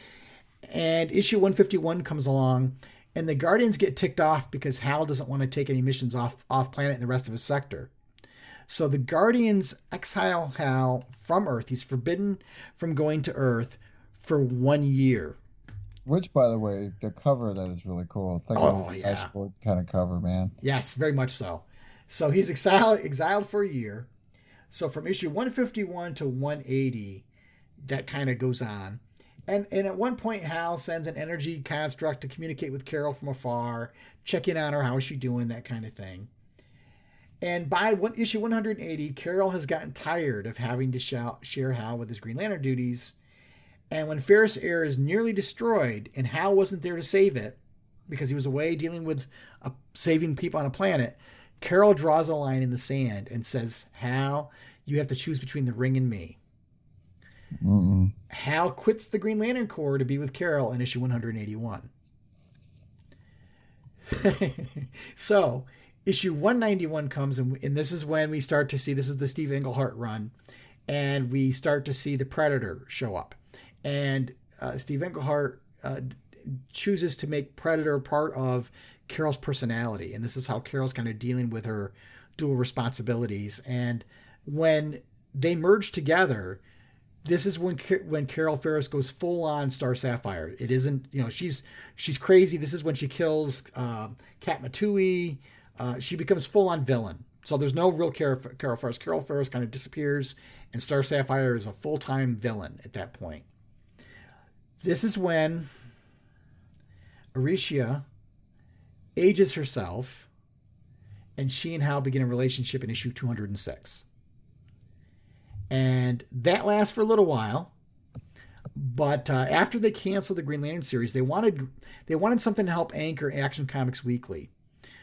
And issue 151 comes along, and the Guardians get ticked off because Hal doesn't want to take any missions off planet in the rest of his sector. So the Guardians exile Hal from Earth. He's forbidden from going to Earth for 1 year. Which, by the way, the cover of that is really cool. It's like a dashboard kind of cover, man. Yes, very much so. So he's exiled for a year. So from issue 151 to 180, that kind of goes on. And at one point, Hal sends an energy construct to communicate with Carol from afar, check in on her, how is she doing, that kind of thing. And by issue 180, Carol has gotten tired of having to share Hal with his Green Lantern duties. And when Ferris Air is nearly destroyed, and Hal wasn't there to save it, because he was away dealing with saving people on a planet, Carol draws a line in the sand and says, Hal, you have to choose between the ring and me. Mm-mm. Hal quits the Green Lantern Corps to be with Carol in issue 181. So, issue 191 comes, and this is when we start to see, this is the Steve Englehart run, and we start to see the Predator show up. And Steve Englehart chooses to make Predator part of Carol's personality, and this is how Carol's kind of dealing with her dual responsibilities. And when they merge together, this is when Carol Ferris goes full on Star Sapphire. It isn't, she's crazy. This is when she kills Kat Matui. She becomes full on villain. So there's no real Carol Ferris. Carol Ferris kind of disappears, and Star Sapphire is a full-time villain at that point. This is when Aricia ages herself, and she and Hal begin a relationship in issue 206. And that lasts for a little while, but after they canceled the Green Lantern series, they wanted something to help anchor Action Comics Weekly.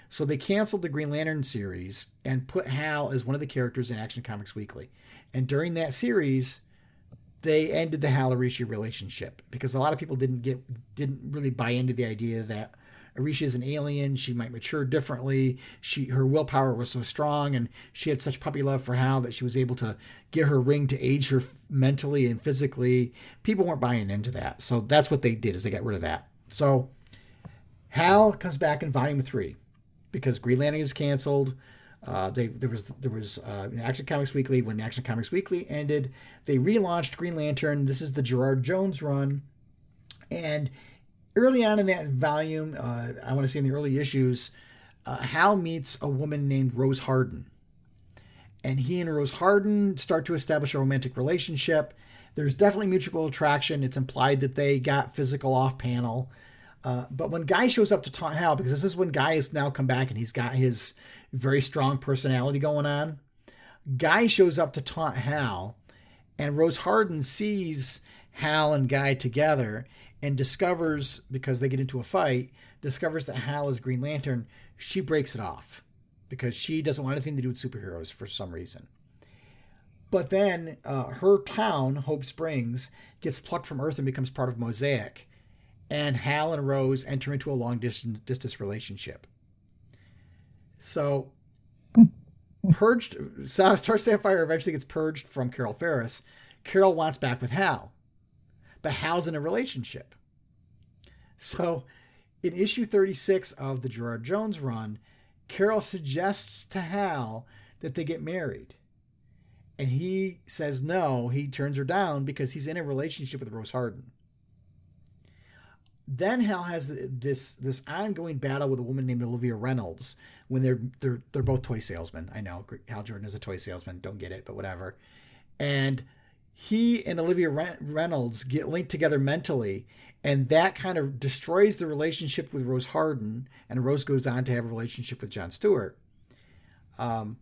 So they canceled the Green Lantern series and put Hal as one of the characters in Action Comics Weekly. And during that series, they ended the Hal Aricia relationship because a lot of people didn't really buy into the idea that Arisha is an alien. She might mature differently. Her willpower was so strong, and she had such puppy love for Hal that she was able to get her ring to age her mentally and physically. People weren't buying into that. So that's what they did, is they got rid of that. So Hal comes back in volume 3 because Green Lantern is canceled. There was Action Comics Weekly. When Action Comics Weekly ended, they relaunched Green Lantern. This is the Gerard Jones run. And early on in that volume, I want to say in the early issues, Hal meets a woman named Rose Harden. And he and Rose Harden start to establish a romantic relationship. There's definitely mutual attraction. It's implied that they got physical off panel. But when Guy shows up to taunt Hal, because this is when Guy has now come back and he's got his very strong personality going on, Guy shows up to taunt Hal, and Rose Harden sees Hal and Guy together and discovers, because they get into a fight, discovers that Hal is Green Lantern. She breaks it off because she doesn't want anything to do with superheroes for some reason. But then her town, Hope Springs, gets plucked from Earth and becomes part of Mosaic. And Hal and Rose enter into a long-distance relationship. So, Star Sapphire eventually gets purged from Carol Ferris. Carol wants back with Hal. But Hal's in a relationship. So, in issue 36 of the Gerard Jones run, Carol suggests to Hal that they get married. And he says no, he turns her down because he's in a relationship with Rose Harden. Then Hal has this ongoing battle with a woman named Olivia Reynolds when they're both toy salesmen. I know Hal Jordan is a toy salesman, don't get it, but whatever. And he and Olivia Reynolds get linked together mentally, and that kind of destroys the relationship with Rose Harden, and Rose goes on to have a relationship with John Stewart. And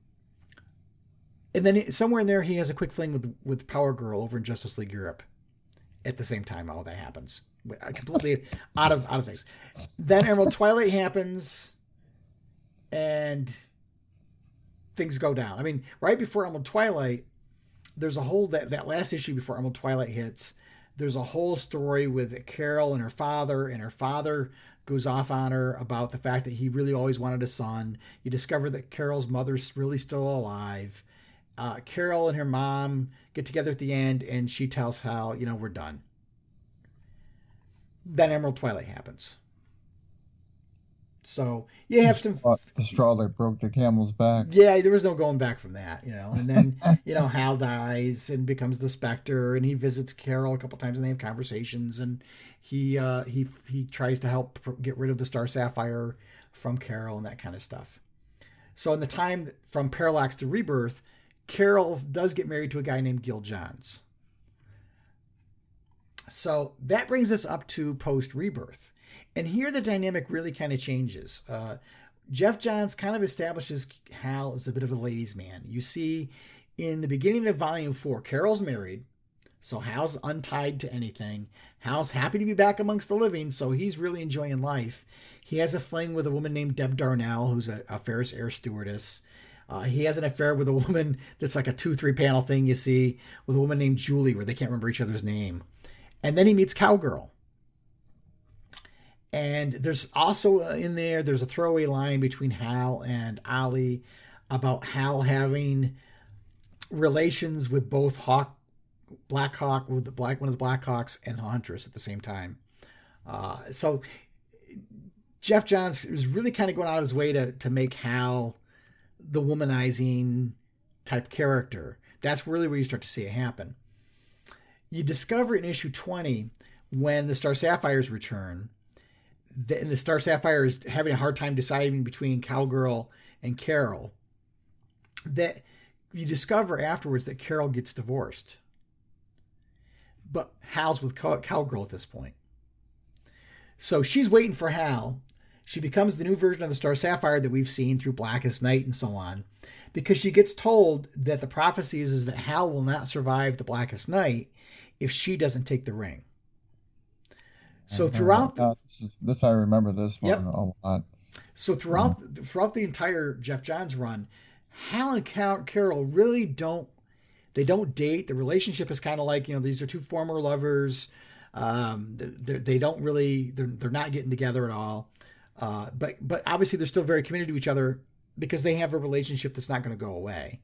then somewhere in there, he has a quick fling with Power Girl over in Justice League Europe. At the same time, all that happens. Completely out of things. Then Emerald Twilight happens, and things go down. I mean, right before Emerald Twilight, there's a whole that last issue before Emerald Twilight hits. There's a whole story with Carol and her father goes off on her about the fact that he really always wanted a son. You discover that Carol's mother's really still alive. Carol and her mom get together at the end, and she tells Hal, we're done. Then Emerald Twilight happens. So you have some the straw that broke the camel's back. Yeah, there was no going back from that, And then Hal dies and becomes the Spectre, and he visits Carol a couple times, and they have conversations, and he tries to help get rid of the Star Sapphire from Carol and that kind of stuff. So in the time from Parallax to Rebirth, Carol does get married to a guy named Gil Johns. So that brings us up to post-Rebirth. And here the dynamic really kind of changes. Jeff Johns kind of establishes Hal as a bit of a ladies' man. You see in the beginning of Volume 4, Carol's married, so Hal's untied to anything. Hal's happy to be back amongst the living, so he's really enjoying life. He has a fling with a woman named Deb Darnell, who's a Ferris air stewardess. He has an affair with a woman that's like a 2-3 panel thing you see with a woman named Julie, where they can't remember each other's name. And then he meets Cowgirl. And there's also in there's a throwaway line between Hal and Ollie about Hal having relations with both Black Hawk, with one of the Blackhawks, and Huntress at the same time. So Jeff Johns is really kind of going out of his way to make Hal the womanizing type character. That's really where you start to see it happen. You discover in issue 20, when the Star Sapphires return, and the Star Sapphire is having a hard time deciding between Cowgirl and Carol, that you discover afterwards that Carol gets divorced. But Hal's with Cowgirl at this point. So she's waiting for Hal. She becomes the new version of the Star Sapphire that we've seen through Blackest Night and so on, because she gets told that the prophecy is that Hal will not survive the Blackest Night if she doesn't take the ring. So throughout this I remember this one a lot. So throughout the entire Jeff Johns run, Hal and Carol really don't date. The relationship is kind of like, these are two former lovers. They're not getting together at all. But obviously they're still very committed to each other because they have a relationship that's not going to go away.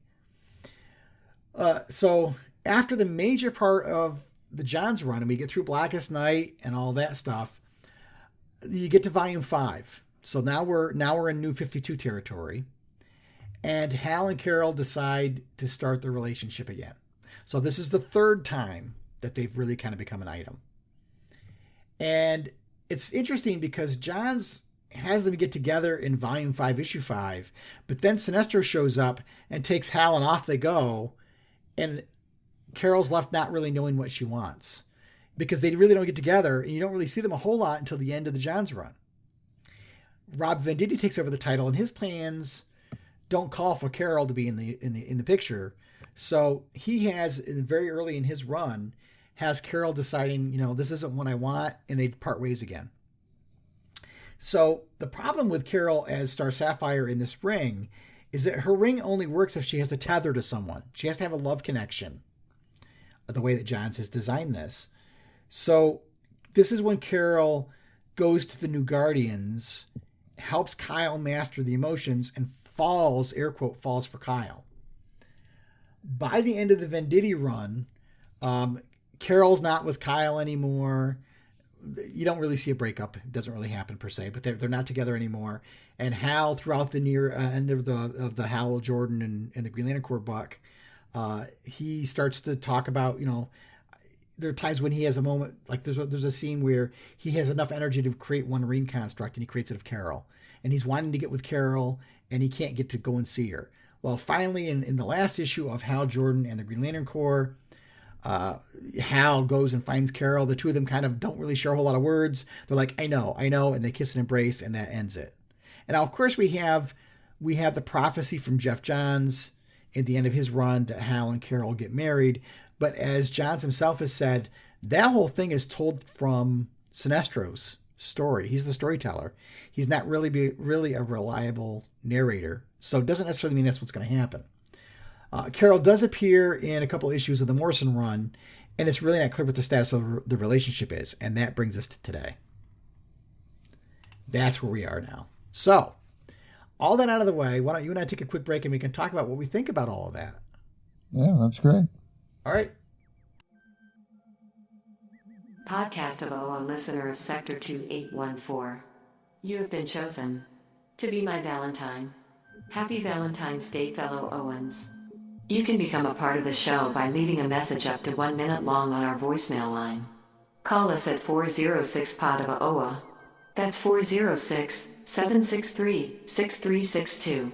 So after the major part of the Johns run, and we get through Blackest Night and all that stuff, you get to volume 5. So now we're in New 52 territory, and Hal and Carol decide to start their relationship again. So this is the third time that they've really kind of become an item. And it's interesting because Johns has them get together in volume 5, issue 5, but then Sinestro shows up and takes Hal, and off they go, and Carol's left not really knowing what she wants because they really don't get together, and you don't really see them a whole lot until the end of the Johns run. Rob Venditti takes over the title, and his plans don't call for Carol to be in the picture. So he has, very early in his run, has Carol deciding, this isn't what I want, and they part ways again. So the problem with Carol as Star Sapphire in this ring is that her ring only works if she has a tether to someone. She has to have a love connection, the way that Johns has designed this. So this is when Carol goes to the New Guardians, helps Kyle master the emotions, and falls, air quote, falls for Kyle. By the end of the Venditti run, Carol's not with Kyle anymore. You don't really see a breakup. It doesn't really happen per se, but they're not together anymore. And Hal, throughout the near end of the Hal Jordan and the Green Lantern Corps book, he starts to talk about, there are times when he has a moment, like there's a scene where he has enough energy to create one ring construct, and he creates it of Carol. And he's wanting to get with Carol, and he can't get to go and see her. Well, finally, in the last issue of Hal Jordan and the Green Lantern Corps, Hal goes and finds Carol. The two of them kind of don't really share a whole lot of words. They're like, I know, and they kiss and embrace, and that ends it. And now, of course, we have the prophecy from Jeff Johns at the end of his run that Hal and Carol get married. But as Johns himself has said, that whole thing is told from Sinestro's story. He's the storyteller. He's not really a reliable narrator. So it doesn't necessarily mean that's what's going to happen. Carol does appear in a couple issues of the Morrison run, and it's really not clear what the status of the relationship is. And that brings us to today. That's where we are now. So, all that out of the way, why don't you and I take a quick break and we can talk about what we think about all of that. Yeah, that's great. All right. Podcast of OA listener of Sector 2814. You have been chosen to be my Valentine. Happy Valentine's Day, fellow Owens. You can become a part of the show by leaving a message up to 1 minute long on our voicemail line. Call us at 406-POD-OA. That's 406-763-6362.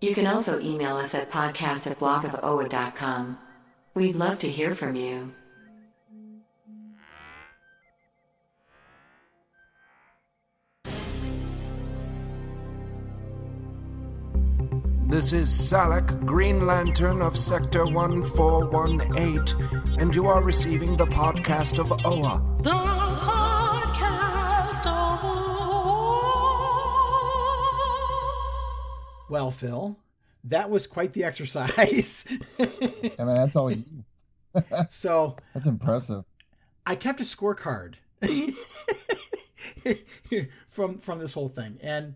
You can also email us at podcast@blogofoa.com. We'd love to hear from you. This is Salak, Green Lantern of Sector 1418, and you are receiving the podcast of OA. The podcast of OA. Well, Phil, that was quite the exercise. I mean, that's all you. So That's impressive. I kept a scorecard from this whole thing, and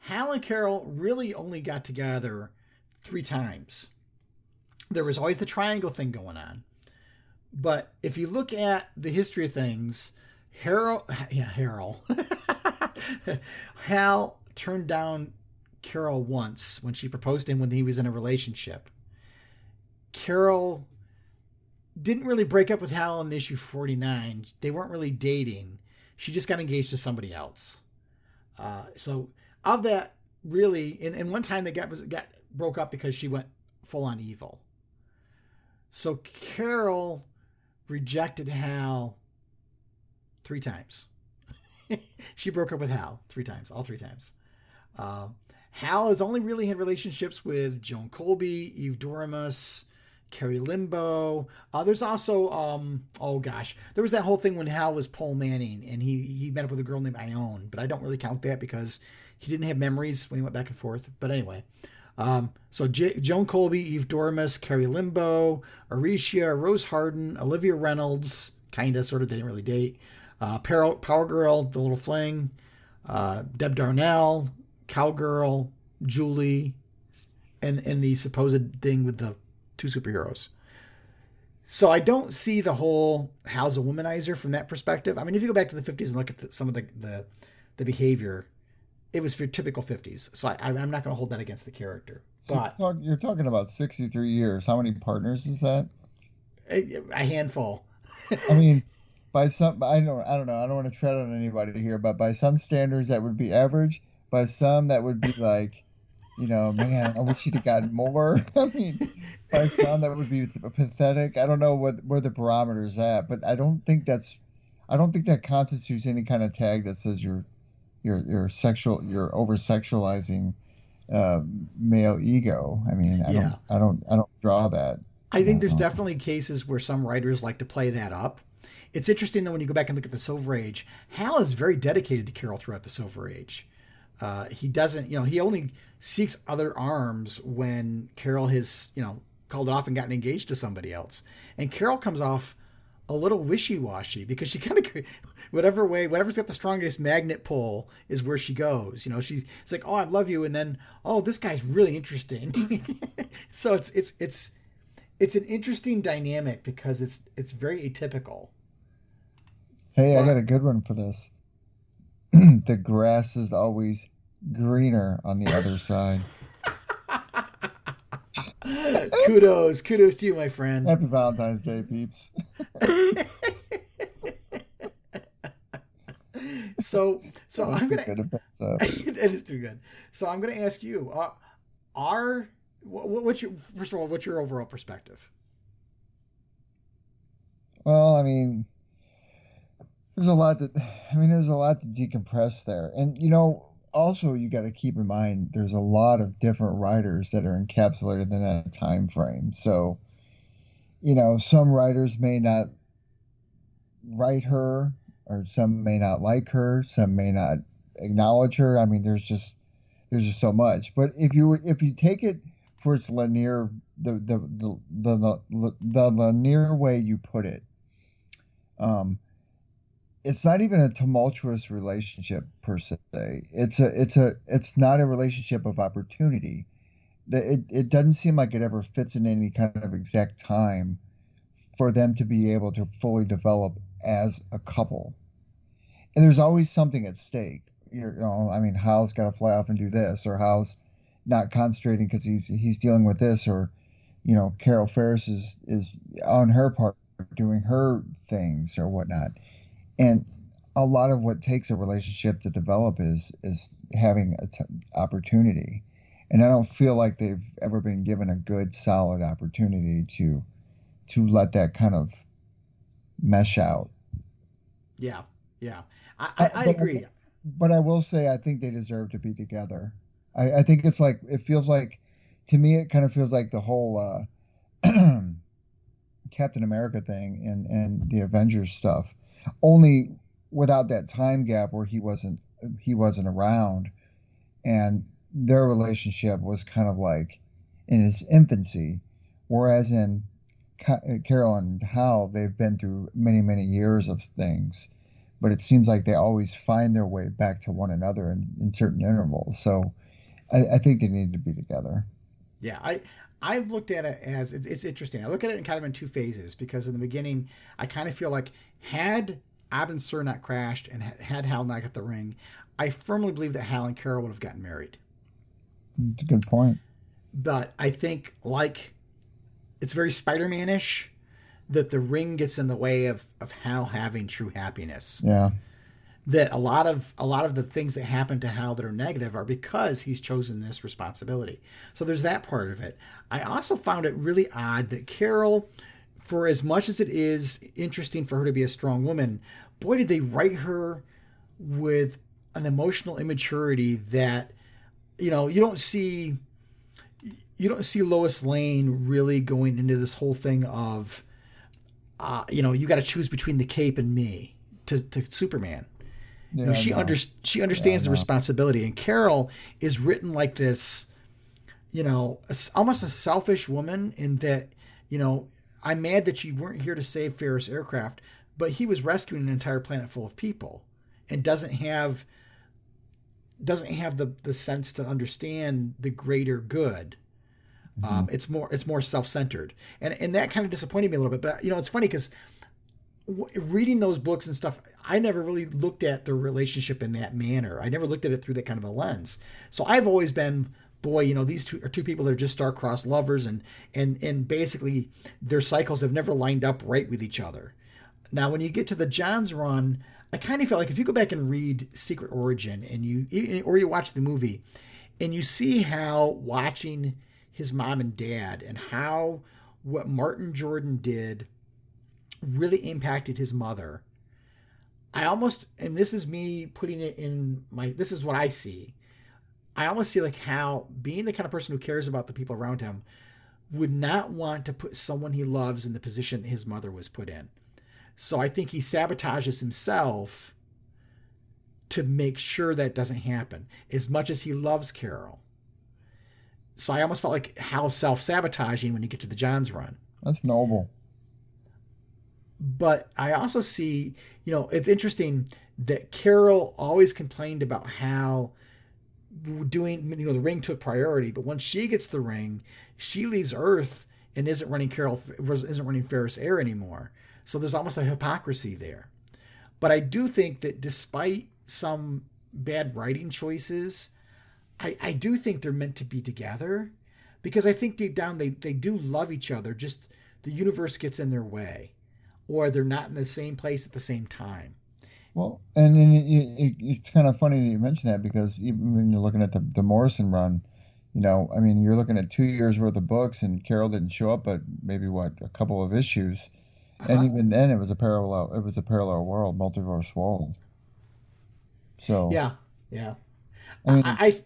Hal and Carol really only got together 3 times. There was always the triangle thing going on. But if you look at the history of things, Hal turned down Carol once when she proposed to him when he was in a relationship. Carol didn't really break up with Hal in issue 49. They weren't really dating. She just got engaged to somebody else. So of that, really, and one time they got broke up because she went full on evil. So Carol rejected Hal 3 times. She broke up with Hal 3 times, all 3 times. Hal has only really had relationships with Joan Colby, Eve Doremus, Carrie Limbo. There's also, there was that whole thing when Hal was Paul Manning and he met up with a girl named Ione, but I don't really count that because he didn't have memories when he went back and forth. But anyway, so Joan Colby, Eve Doremus, Carrie Limbo, Aricia, Rose Harden, Olivia Reynolds, kind of, sort of, they didn't really date. Power Girl, The Little Fling, Deb Darnell, Cowgirl, Julie, and the supposed thing with the two superheroes. So I don't see the whole Hal's a womanizer from that perspective. I mean, if you go back to the 50s and look at some of the behavior, it was for typical 50s. So I'm not going to hold that against the character. So But you're talking about 63 years. How many partners is that? a handful. I mean, by some, I don't know. I don't want to tread on anybody here, but by some standards that would be average. By some that would be like, man, I wish you'd have gotten more. I mean, by some that would be pathetic. I don't know where the barometer's at, but I don't think that constitutes any kind of tag that says you're over sexualizing male ego. I mean, I don't draw that. I think there's definitely cases where some writers like to play that up. It's interesting though when you go back and look at the Silver Age, Hal is very dedicated to Carol throughout the Silver Age. He doesn't, he only seeks other arms when Carol has, called it off and gotten engaged to somebody else. And Carol comes off a little wishy-washy because she kind of, whatever's got the strongest magnet pull is where she goes. She's like, oh, I love you. And then, oh, this guy's really interesting. So it's an interesting dynamic because it's very atypical. Hey, I got a good one for this. The grass is always greener on the other side. Kudos to you, my friend. Happy Valentine's Day, peeps. So I'm gonna. That is too good. So I'm gonna ask you, what's your overall perspective? Well, I mean, there's a lot to decompress there, and also you got to keep in mind there's a lot of different writers that are encapsulated in that time frame. So, some writers may not write her, or some may not like her, some may not acknowledge her. I mean, there's just so much. But if you take it for its linear, the linear way you put it, it's not even a tumultuous relationship per se. It's not a relationship of opportunity. It doesn't seem like it ever fits in any kind of exact time for them to be able to fully develop as a couple. And there's always something at stake. Hal's got to fly off and do this, or Hal's not concentrating because he's dealing with this, or Carol Ferris is on her part doing her things or whatnot. And a lot of what takes a relationship to develop is having opportunity. And I don't feel like they've ever been given a good, solid opportunity to let that kind of mesh out. Yeah. I agree. But I will say I think they deserve to be together. I think it feels like, to me, it kind of feels like the whole Captain America thing and the Avengers stuff. Only without that time gap where he wasn't around, and their relationship was kind of like in its infancy, whereas in Carol and Hal, they've been through many, many years of things, but it seems like they always find their way back to one another in certain intervals. So I think they need to be together. Yeah, I've looked at it as it's interesting. I look at it in kind of in two phases, because in the beginning, I kind of feel like had Abin Sur not crashed and had Hal not got the ring, I firmly believe that Hal and Carol would have gotten married. It's a good point. But I think it's very Spider-Man-ish that the ring gets in the way of Hal having true happiness. Yeah. That a lot of the things that happen to Hal that are negative are because he's chosen this responsibility. So there's that part of it. I also found it really odd that Carol, for as much as it is interesting for her to be a strong woman, boy, did they write her with an emotional immaturity that, you don't see Lois Lane really going into this whole thing of, you got to choose between the cape and me to Superman. Yeah, she understands the responsibility, and Carol is written like this, almost a selfish woman in that, I'm mad that you weren't here to save Ferris aircraft, but he was rescuing an entire planet full of people and doesn't have doesn't have the sense to understand the greater good. It's more self-centered, and that kind of disappointed me a little bit. But it's funny because reading those books and stuff, I never really looked at the relationship in that manner. I never looked at it through that kind of a lens. So I've always been, boy, these two people that are just star-crossed lovers, and basically their cycles have never lined up right with each other. Now, when you get to the Johns run, I kind of felt like if you go back and read Secret Origin or you watch the movie, and you see how watching his mom and dad and how what Martin Jordan did really impacted his mother. I almost, and this is me putting it in this is what I see. I almost see like how being the kind of person who cares about the people around him would not want to put someone he loves in the position that his mother was put in. So I think he sabotages himself to make sure that doesn't happen as much as he loves Carol. So I almost felt like Hal's self-sabotaging when you get to the Johns run. That's noble. But I also see, it's interesting that Carol always complained about how doing, the ring took priority. But once she gets the ring, she leaves Earth and isn't running Ferris Air anymore. So there's almost a hypocrisy there. But I do think that despite some bad writing choices, I do think they're meant to be together, because I think deep down they do love each other. Just the universe gets in their way, or they're not in the same place at the same time. Well, and it's kind of funny that you mention that, because even when you're looking at the Morrison run, you're looking at 2 years worth of books, and Carol didn't show up but maybe a couple of issues, and even then it was a parallel world, multiverse world. So yeah. I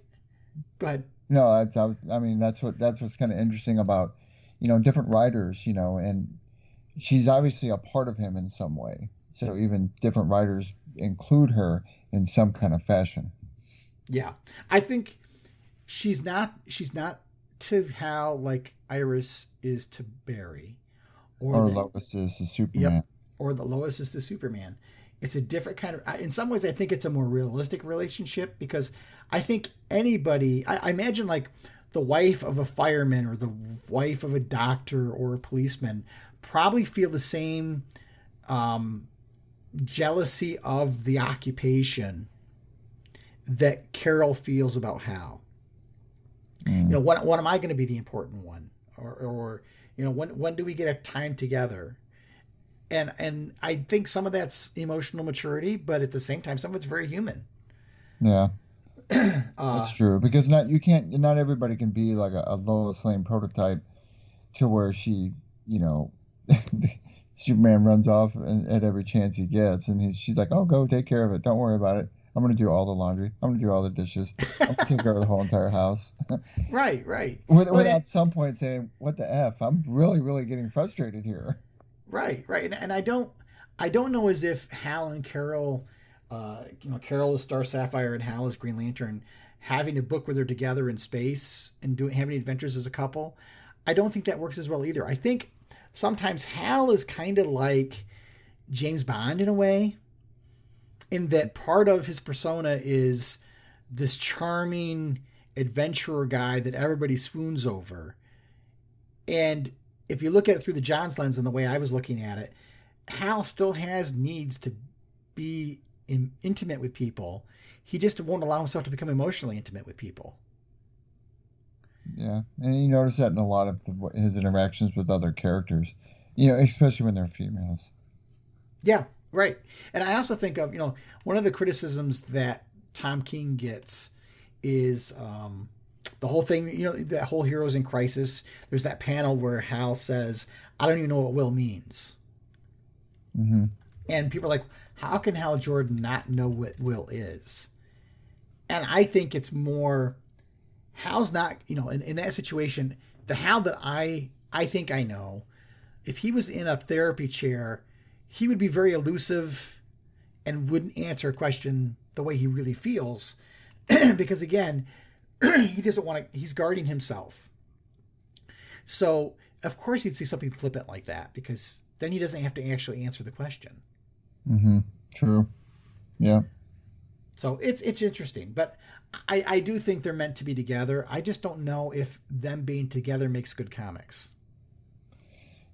go ahead. No, that's what's kind of interesting about, different writers, and she's obviously a part of him in some way. So even different writers include her in some kind of fashion. Yeah. I think she's not to Hal like Iris is to Barry. Or Lois is to Superman. Yep. Or the Lois is to Superman. It's a different kind of, in some ways, I think it's a more realistic relationship, because I think anybody, I imagine like the wife of a fireman or the wife of a doctor or a policeman probably feel the same jealousy of the occupation that Carol feels about Hal. When am I going to be the important one? Or when do we get a time together? And I think some of that's emotional maturity, but at the same time, some of it's very human. Yeah, that's true. Because not everybody can be like a Lois Lane prototype, to where she, Superman runs off at every chance he gets, and she's like, "Oh, go take care of it. Don't worry about it. I'm going to do all the laundry. I'm going to do all the dishes. I'm going to take care of the whole entire house." Right. Without at some point saying, "What the F? I'm really, really getting frustrated here." Right. And I don't know as if Hal and Carol, Carol is Star Sapphire and Hal is Green Lantern, having a book where they're together in space and having adventures as a couple. I don't think that works as well either. I think sometimes Hal is kind of like James Bond in a way, in that part of his persona is this charming adventurer guy that everybody swoons over. And if you look at it through the Johns lens and the way I was looking at it, Hal still has needs to be intimate with people. He just won't allow himself to become emotionally intimate with people. Yeah, and you notice that in a lot of his interactions with other characters, especially when they're females. Yeah, right. And I also think of, one of the criticisms that Tom King gets is the whole thing, that whole Heroes in Crisis. There's that panel where Hal says, "I don't even know what will means." Mm-hmm. And people are like, how can Hal Jordan not know what will is? And I think it's more, Hal's not, in that situation, the Hal that I think I know, if he was in a therapy chair, he would be very elusive and wouldn't answer a question the way he really feels. Because again, he doesn't want to, he's guarding himself. So of course he'd see something flippant like that, because then he doesn't have to actually answer the question. Mm-hmm. True. Yeah. So it's interesting, but I do think they're meant to be together. I just don't know if them being together makes good comics.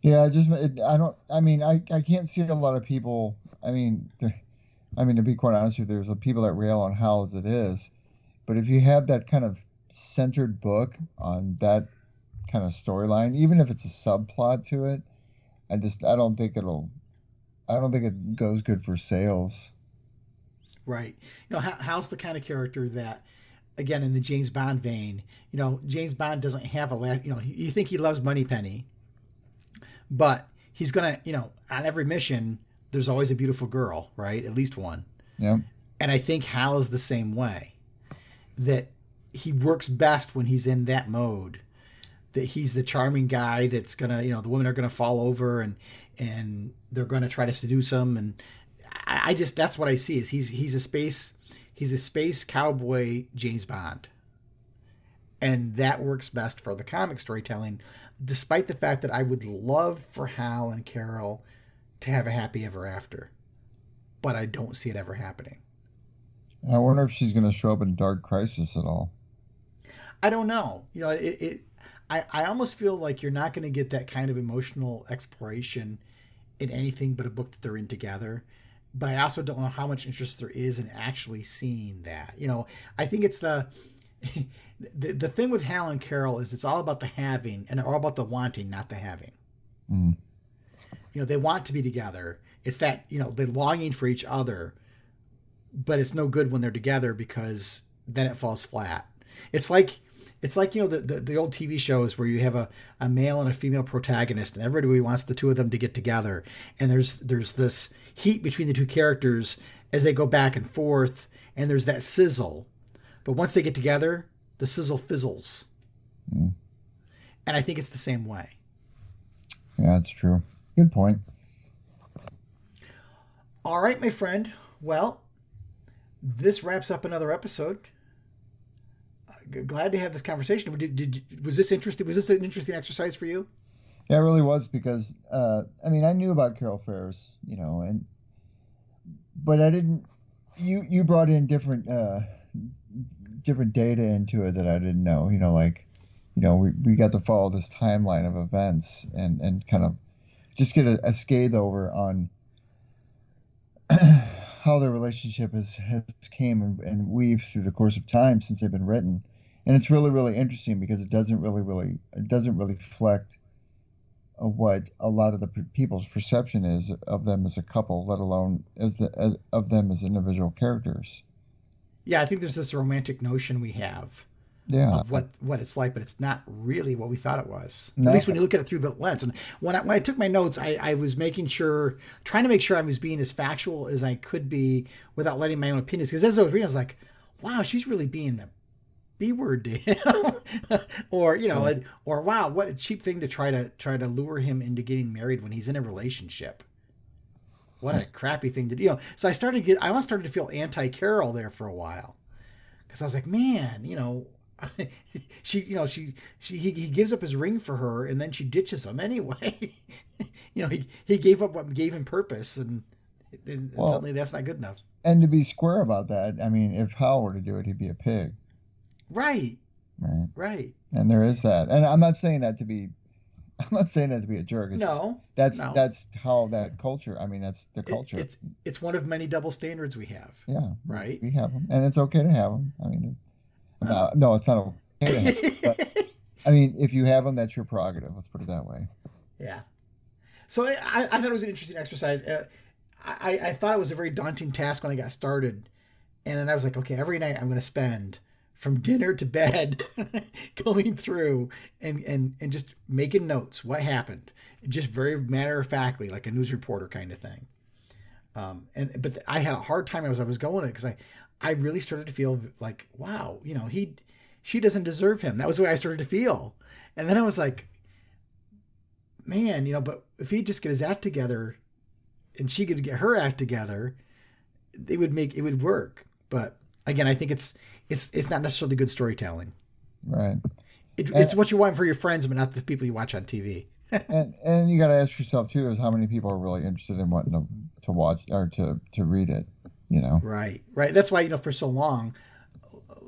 Yeah, I can't see a lot of people. To be quite honest with you, there's people that rail on Hal as it is, but if you have that kind of centered book on that kind of storyline, even if it's a subplot to it, I don't think it goes good for sales. Right. Hal's the kind of character that, again, in the James Bond vein, James Bond doesn't have you think he loves Moneypenny, but he's going to, on every mission, there's always a beautiful girl, right? At least one. Yeah. And I think Hal is the same way, that he works best when he's in that mode, that he's the charming guy that's going to, the women are going to fall over and they're going to try to seduce him. And I just, that's what I see is he's a space cowboy James Bond. And that works best for the comic storytelling, despite the fact that I would love for Hal and Carol to have a happy ever after, but I don't see it ever happening. I wonder if she's going to show up in Dark Crisis at all. I don't know. I almost feel like you're not going to get that kind of emotional exploration in anything but a book that they're in together. But I also don't know how much interest there is in actually seeing that. I think it's the thing with Hal and Carol is it's all about the having and all about the wanting, not the having. Mm. They want to be together. It's that, they're longing for each other, but it's no good when they're together because then it falls flat. It's like the old TV shows where you have a male and a female protagonist and everybody wants the two of them to get together. And there's this heat between the two characters as they go back and forth, and there's that sizzle. But once they get together, the sizzle fizzles. Mm. And I think it's the same way. Yeah, that's true. Good point. All right, my friend. Well, this wraps up another episode. Glad to have this conversation. Was this interesting? Was this an interesting exercise for you? Yeah, it really was because I knew about Carol Ferris, but I didn't. You brought in different data into it that I didn't know. We got to follow this timeline of events and kind of just get a scathe over on how their relationship has came and weaved through the course of time since they've been written. And it's really, really interesting because it doesn't really reflect what a lot of the people's perception is of them as a couple, let alone of them as individual characters. Yeah, I think there's this romantic notion we have of what it's like, but it's not really what we thought it was. No. At least when you look at it through the lens. And when I took my notes, I was trying to make sure I was being as factual as I could be without letting my own opinions. Because as I was reading, I was like, wow, she's really being a B-word to him. or wow, what a cheap thing to try to lure him into getting married when he's in a relationship. What a crappy thing to do. So I almost started to feel anti-Carol there for a while. Because I was like, man, he gives up his ring for her and then she ditches him anyway. He gave up what gave him purpose and suddenly that's not good enough. And to be square about that, if Hal were to do it, he'd be a pig. Right. Right. And there is that. And I'm not saying that to be a jerk. That's how that culture. That's the culture. It's one of many double standards we have. Yeah. Right. We have them, and it's okay to have them. No, it's not okay to have them. But, if you have them, that's your prerogative. Let's put it that way. Yeah. So I thought it was an interesting exercise. I thought it was a very daunting task when I got started, and then I was like, okay, every night I'm going to spend from dinner to bed going through and just making notes. What happened? Just very matter of factly, like a news reporter kind of thing. But I had a hard time as I was going it because I really started to feel like, wow, she doesn't deserve him. That was the way I started to feel. And then I was like, man, but if he'd just get his act together and she could get her act together, it would work. But again, I think it's not necessarily good storytelling. Right. It's what you want for your friends, but not the people you watch on TV. and you got to ask yourself too, is how many people are really interested in wanting to watch or to read it. you know. Right. That's why, for so long,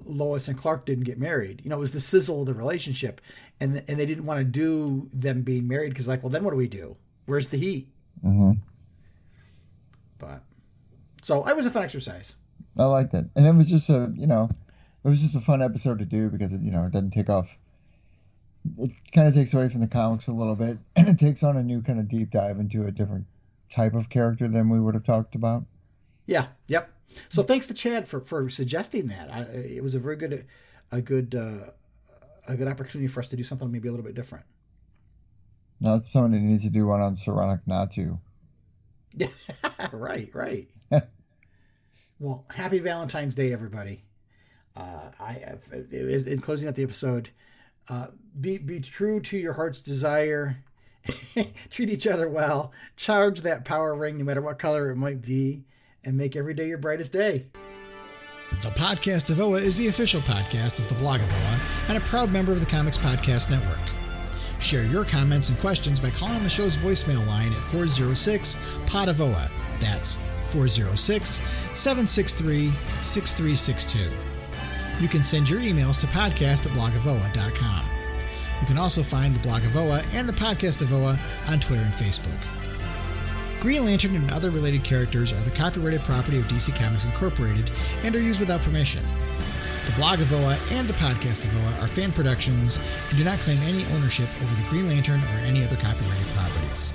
Lois and Clark didn't get married. It was the sizzle of the relationship, and they didn't want to do them being married because, like, well, then what do we do? Where's the heat? Mm-hmm. But so it was a fun exercise. I liked it, and it was just a fun episode to do because it doesn't take off. It kind of takes away from the comics a little bit, and it takes on a new kind of deep dive into a different type of character than we would have talked about. Yeah. Yep. So thanks to Chad for suggesting that. It was a very good, a good opportunity for us to do something maybe a little bit different. Now that's someone who needs to do one on Saronic Natu. Yeah. Right. Well, happy Valentine's Day, everybody. In closing out the episode, be true to your heart's desire. Treat each other well. Charge that power ring, no matter what color it might be, and make every day your brightest day. The Podcast of OA is the official podcast of the blog of OA and a proud member of the Comics Podcast Network. Share your comments and questions by calling the show's voicemail line at 406-POD-OA. That's 406-763-6362. You can send your emails to podcast@blogofoa.com. You can also find the Blog of OA and the Podcast of OA on Twitter and Facebook. Green Lantern and other related characters are the copyrighted property of DC Comics Incorporated and are used without permission. The Blog of OA and the Podcast of OA are fan productions and do not claim any ownership over the Green Lantern or any other copyrighted properties.